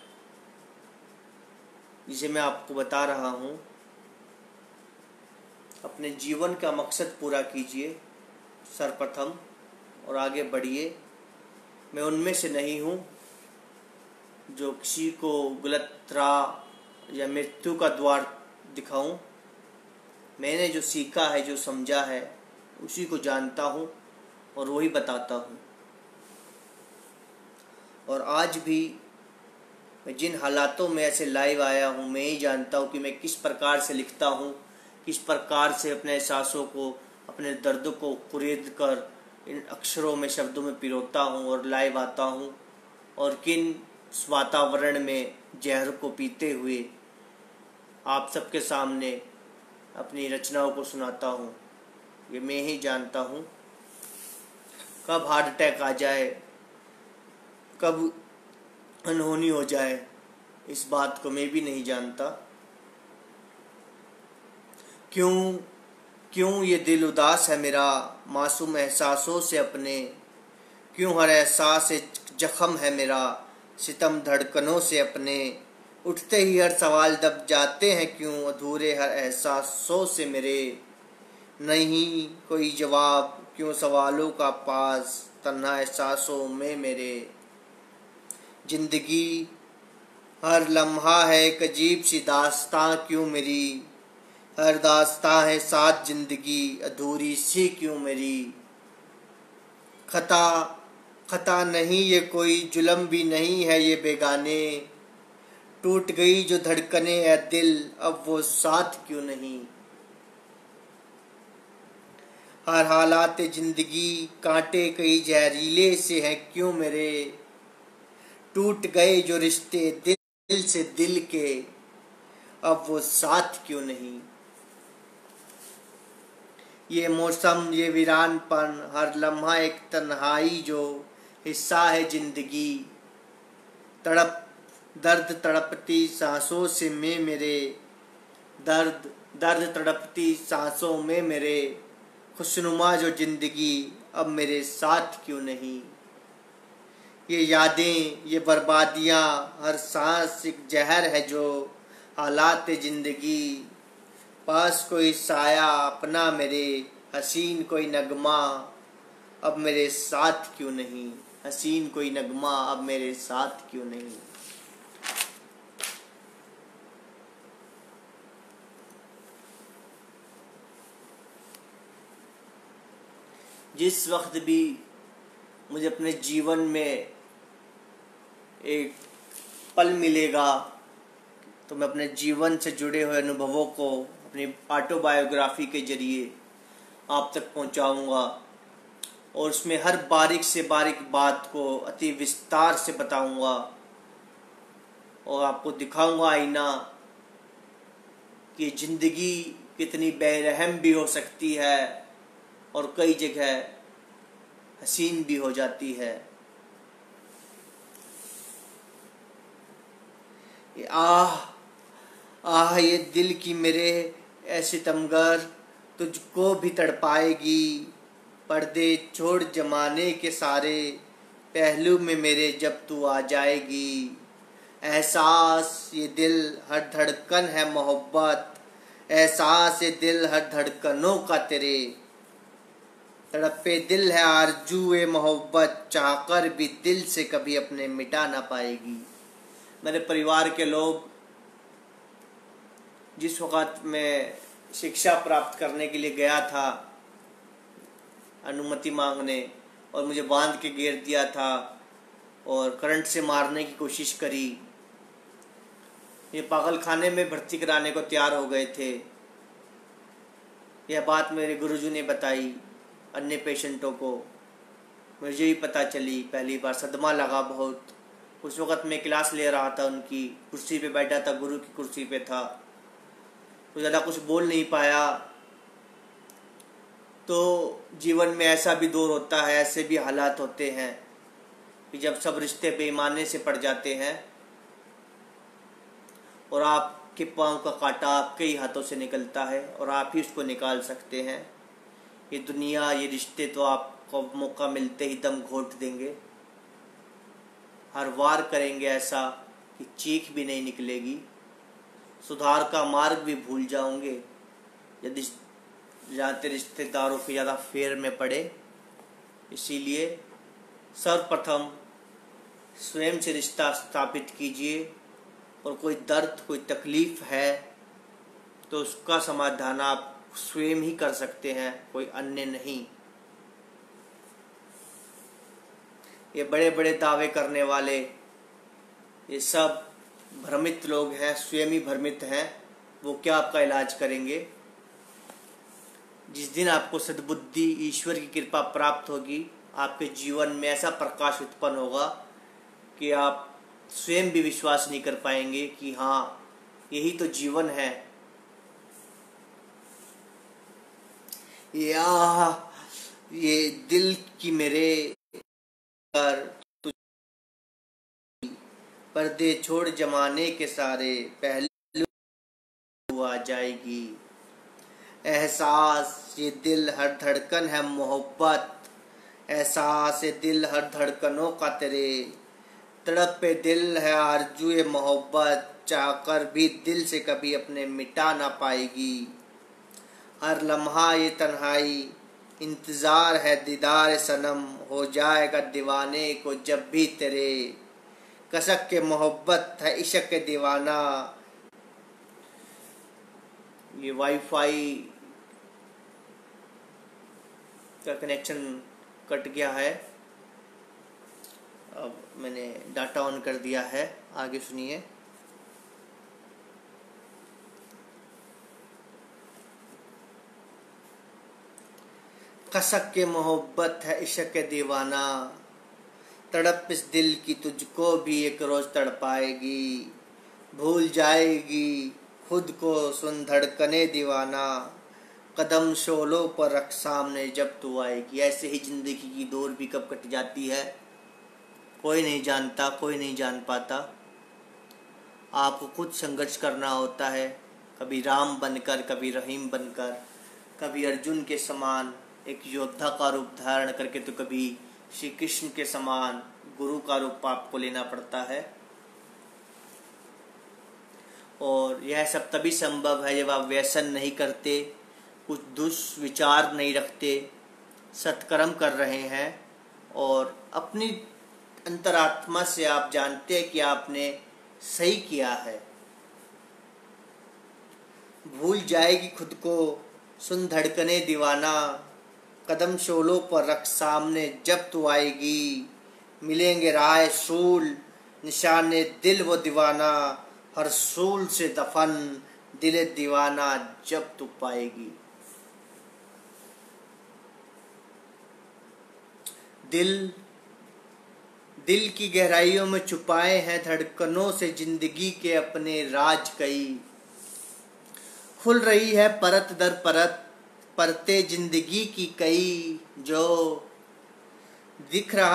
जिसे मैं आपको बता रहा हूँ। अपने जीवन का मकसद पूरा कीजिए सर्वप्रथम और आगे बढ़िए। मैं उनमें से नहीं हूँ जो किसी को गलत राह या मृत्यु का द्वार दिखाऊं। मैंने जो सीखा है, जो समझा है, उसी को जानता हूँ और वही बताता हूँ। और आज भी मैं जिन हालातों में ऐसे लाइव आया हूँ, मैं ही जानता हूँ कि मैं किस प्रकार से लिखता हूँ, किस प्रकार से अपने एहसासों को, अपने दर्दों को कुरेद कर इन अक्षरों में, शब्दों में पिरोता हूँ और लाइव आता हूँ। और किन वातावरण में जहर को पीते हुए आप सबके सामने अपनी रचनाओं को सुनाता हूँ, ये मैं ही जानता हूँ। कब हार्ट अटैक आ जाए, कब अनहोनी हो जाए, इस बात को मैं भी नहीं जानता। क्यों ये दिल उदास है मेरा मासूम एहसासों से अपने। क्यों हर एहसास एक जख्म है मेरा सितम धड़कनों से अपने। उठते ही हर सवाल दब जाते हैं क्यों अधूरे हर एहसासों से मेरे। नहीं कोई जवाब क्यों सवालों का पास तन्हा एहसासों में मेरे। जिंदगी हर लम्हा है एक अजीब सी दास्तां क्यों मेरी। हर दास्तां है साथ जिंदगी अधूरी सी क्यों मेरी। खता नहीं ये कोई जुल्म भी नहीं है ये बेगाने। टूट गई जो धड़कने है दिल अब वो साथ क्यों नहीं। हर हालात जिंदगी कांटे कई जहरीले से हैं क्यों मेरे। टूट गए जो रिश्ते दिल से दिल के अब वो साथ क्यों नहीं। ये मौसम, ये वीरानपन, हर लम्हा एक तन्हाई जो हिस्सा है जिंदगी। तड़प दर्द तड़पती सांसों से में मेरे, दर्द दर्द तड़पती सांसों में मेरे, खुशनुमा जो जिंदगी अब मेरे साथ क्यों नहीं। ये यादें ये बर्बादियाँ हर सांस एक जहर है जो हालात जिंदगी। पास कोई साया अपना मेरे, हसीन कोई नगमा अब मेरे साथ क्यों नहीं। हसीन कोई नगमा अब मेरे साथ क्यों नहीं। जिस वक्त भी मुझे अपने जीवन में एक पल मिलेगा तो मैं अपने जीवन से जुड़े हुए अनुभवों को अपनी ऑटोबायोग्राफी के जरिए आप तक पहुंचाऊंगा और उसमें हर बारीक से बारीक बात को अति विस्तार से बताऊंगा और आपको दिखाऊंगा आईना कि जिंदगी कितनी बेरहम भी हो सकती है और कई जगह हसीन भी हो जाती है। आह आह ये दिल की मेरे ऐसे तमगर तुझको भी तड़पाएगी। पर्दे छोड़ जमाने के सारे पहलू में मेरे जब तू आ जाएगी। एहसास ये दिल हर धड़कन है मोहब्बत, एहसास ये दिल हर धड़कनों का तेरे। तड़पे दिल है आरज़ू मोहब्बत, चाहकर भी दिल से कभी अपने मिटा ना पाएगी। मेरे परिवार के लोग जिस वक़्त मैं शिक्षा प्राप्त करने के लिए गया था अनुमति मांगने और मुझे बांध के घेर दिया था और करंट से मारने की कोशिश करी, ये पागल खाने में भर्ती कराने को तैयार हो गए थे। यह बात मेरे गुरुजी ने बताई अन्य पेशेंटों को, मुझे भी पता चली। पहली बार सदमा लगा बहुत। उस वक़्त मैं क्लास ले रहा था, उनकी कुर्सी पे बैठा था, गुरु की कुर्सी पे था, तो ज़्यादा कुछ बोल नहीं पाया। तो जीवन में ऐसा भी दौर होता है, ऐसे भी हालात होते हैं कि जब सब रिश्ते बेईमानी से पड़ जाते हैं और आपके पाँव का कांटा आपके ही हाथों से निकलता है और आप ही उसको निकाल सकते हैं। ये दुनिया ये रिश्ते तो आपको मौका मिलते ही दम घोट देंगे। हर वार करेंगे ऐसा कि चीख भी नहीं निकलेगी। सुधार का मार्ग भी भूल जाओगे यदि जाते रिश्तेदारों के ज़्यादा फेर में पड़े। इसीलिए सर्वप्रथम स्वयं से रिश्ता स्थापित कीजिए और कोई दर्द कोई तकलीफ़ है तो उसका समाधान आप स्वयं ही कर सकते हैं, कोई अन्य नहीं। ये बड़े बड़े दावे करने वाले ये सब भ्रमित लोग हैं, स्वयं ही भ्रमित हैं। वो क्या आपका इलाज करेंगे। जिस दिन आपको सद्बुद्धि ईश्वर की कृपा प्राप्त होगी, आपके जीवन में ऐसा प्रकाश उत्पन्न होगा कि आप स्वयं भी विश्वास नहीं कर पाएंगे कि हाँ यही तो जीवन है। ये दिल की मेरे पर पर्दे छोड़ जमाने के सारे पहलू आ जाएगी। एहसास ये दिल हर धड़कन है मोहब्बत, एहसास ये दिल हर धड़कनों का तेरे। तड़प पे दिल है आरज़ू मोहब्बत, चाहकर भी दिल से कभी अपने मिटा ना पाएगी। हर लम्हा ये तन्हाई इंतज़ार है दीदार सनम, हो जाएगा दीवाने को जब भी तेरे। कसक के मोहब्बत है इश्क के दीवाना। ये वाईफाई का कनेक्शन कट गया है, अब मैंने डाटा ऑन कर दिया है। आगे सुनिए। कसक के मोहब्बत है इश्क के दीवाना, तड़प इस दिल की तुझको भी एक रोज तड़पाएगी। भूल जाएगी खुद को सुन धड़कने दीवाना, कदम शोलों पर रख सामने जब तू आएगी। ऐसे ही जिंदगी की दौर भी कब कट जाती है कोई नहीं जानता, कोई नहीं जान पाता। आपको खुद संघर्ष करना होता है, कभी राम बनकर, कभी रहीम बनकर, कभी अर्जुन के समान एक योद्धा का रूप धारण करके, तो कभी श्री कृष्ण के समान गुरु का रूप आपको लेना पड़ता है। और यह सब तभी संभव है जब आप व्यसन नहीं करते, कुछ दुष्विचार नहीं रखते, सत्कर्म कर रहे हैं और अपनी अंतरात्मा से आप जानते हैं कि आपने सही किया है। भूल जाएगी खुद को सुन धड़कने दीवाना, कदम शोलों पर रख सामने जब तू आएगी, मिलेंगे राह सूल निशाने दिल वो दीवाना, हर सूल से दफन दिल दीवाना जब तू पाएगी। दिल की गहराइयों में छुपाए हैं धड़कनों से जिंदगी के अपने राज कई, खुल रही है परत दर परत परते जिंदगी की कई, जो दिखा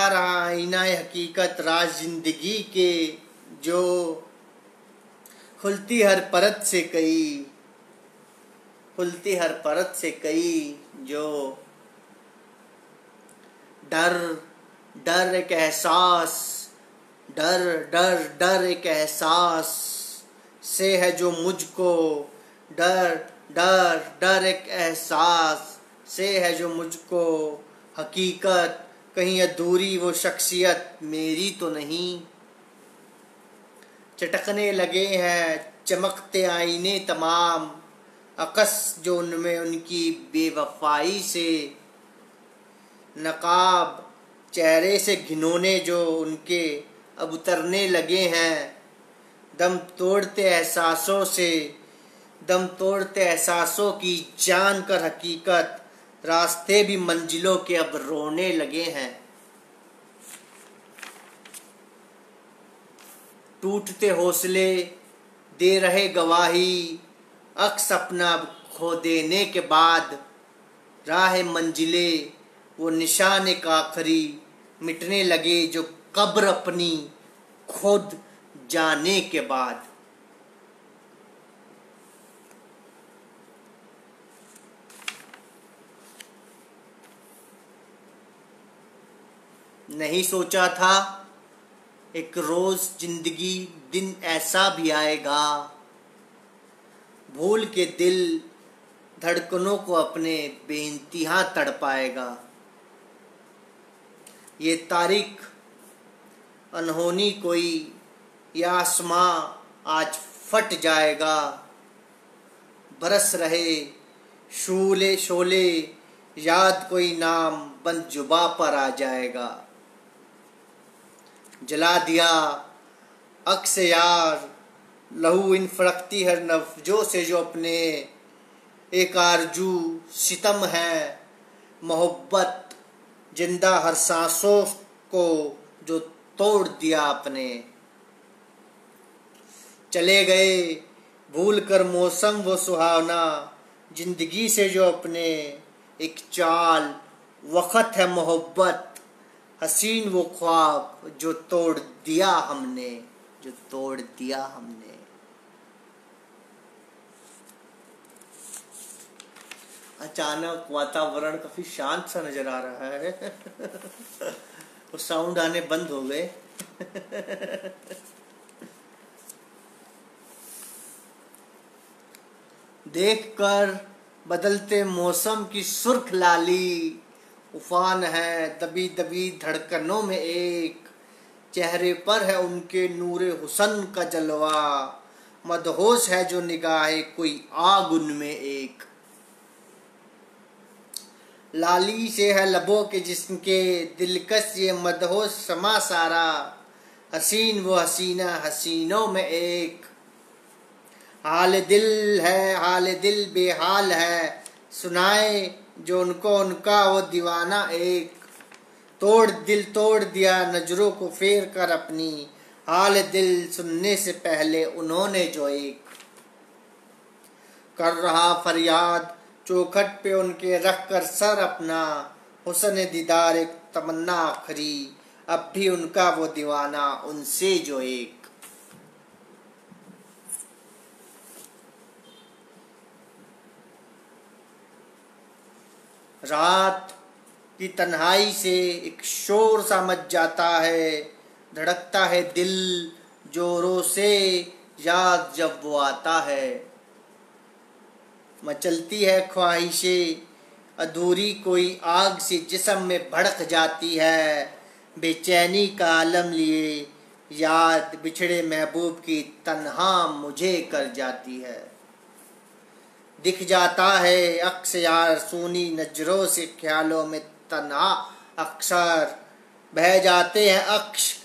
रहा आईना हकीकत राज जिंदगी के, जो खुलती हर परत से कई, जो डर एक एहसास से है जो मुझको, डर एक एहसास से है जो मुझको, हकीकत कहीं अधूरी वो शख्सियत मेरी तो नहीं, चटकने लगे हैं चमकते आईने तमाम, अकस जो उनमें उनकी बेवफाई से, नकाब चेहरे से घिनौने जो उनके अब उतरने लगे हैं, दम तोड़ते एहसासों की जान कर हकीकत, रास्ते भी मंजिलों के अब रोने लगे हैं। टूटते हौसले दे रहे गवाही, अक्स अपना खो देने के बाद, राह मंजिले वो निशान एक आखिरी मिटने लगे जो कब्र अपनी खुद जाने के बाद। नहीं सोचा था एक रोज जिंदगी दिन ऐसा भी आएगा, भूल के दिल धड़कनों को अपने बेइंतहा तड़पाएगा। ये तारीख अनहोनी कोई या आसमां आज फट जाएगा, बरस रहे शोले याद कोई नाम बंद जुबा पर आ जाएगा। जला दिया अक्स यार लहू इन फड़कती हर नफ्जों से, जो अपने एक आरजू सितम है मोहब्बत जिंदा हर सांसों को जो तोड़ दिया आपने। चले गए भूल कर मौसम वो सुहावना, जिंदगी से जो अपने एक चाल वक़्त है मोहब्बत, हसीन वो ख्वाब जो तोड़ दिया हमने। अचानक वातावरण काफी शांत सा नजर आ रहा है। वो साउंड आने बंद हो गए। देखकर बदलते मौसम की सुर्ख लाली, उफान है दबी दबी धड़कनों में एक, चेहरे पर है उनके नूरे हुसन का जलवा, मदहोश है जो निगाहे कोई आग उनमें एक। लाली से है लबों के जिसके दिलकश ये मदहोश समा सारा, हसीन वो हसीना हसीनों में एक। हाल दिल बेहाल है, सुनाए जो उनको उनका वो दीवाना एक। तोड़ दिया नजरों को फेर कर अपनी, हाल दिल सुनने से पहले उन्होंने जो एक। कर रहा फरियाद चौखट पे उनके रख कर सर अपना, हुस्न दीदार एक तमन्ना आखरी, अब भी उनका वो दीवाना उनसे जो एक। रात की तन्हाई से एक शोर सा मच जाता है, धड़कता है दिल जोरों से, याद जब वो आता है। मचलती है ख्वाहिशें अधूरी कोई आग से जिस्म में भड़क जाती है, बेचैनी का आलम लिए याद बिछड़े महबूब की तन्हा मुझे कर जाती है। दिख जाता है अक्स यार सूनी नजरों से ख्यालों में तन्हा, अक्सर बह जाते हैं अक्श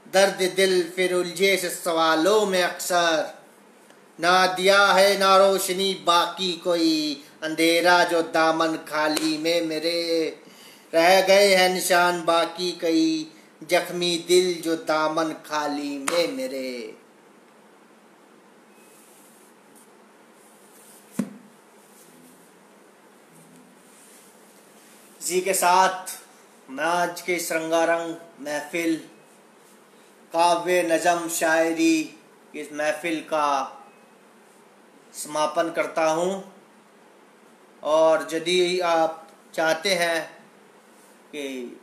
दर्द दिल फिर उलझे से सवालों में अक्सर। ना दिया है ना रोशनी बाकी कोई, अंधेरा जो दामन खाली में मेरे, रह गए हैं निशान बाकी कई, जख्मी दिल जो दामन खाली में मेरे। इसी के साथ मैं आज के इस रंगारंग महफिल काव्य नज़म शायरी इस महफिल का समापन करता हूँ। और यदि आप चाहते हैं कि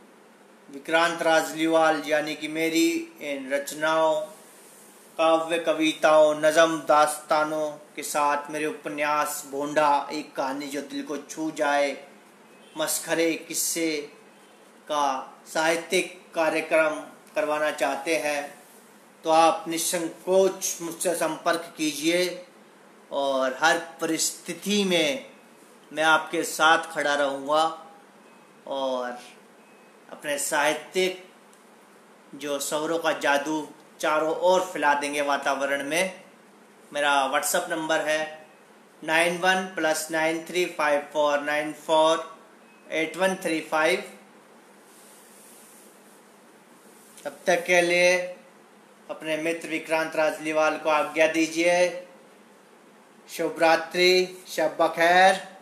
विक्रांत राजलीवाल यानी कि मेरी इन रचनाओं, काव्य कविताओं, नज़म दास्तानों के साथ मेरे उपन्यास भोंडा एक कहानी जो दिल को छू जाए, मस्खरे किस्से का साहित्यिक कार्यक्रम करवाना चाहते हैं तो आप निसंकोच मुझसे संपर्क कीजिए और हर परिस्थिति में मैं आपके साथ खड़ा रहूँगा और अपने साहित्यिक जो स्वरों का जादू चारों ओर फैला देंगे वातावरण में। मेरा व्हाट्सएप नंबर है 91+9354948135। तब तक के लिए अपने मित्र विक्रांत राजलीवाल को आज्ञा दीजिए। शुभ रात्रि, शब बखैर।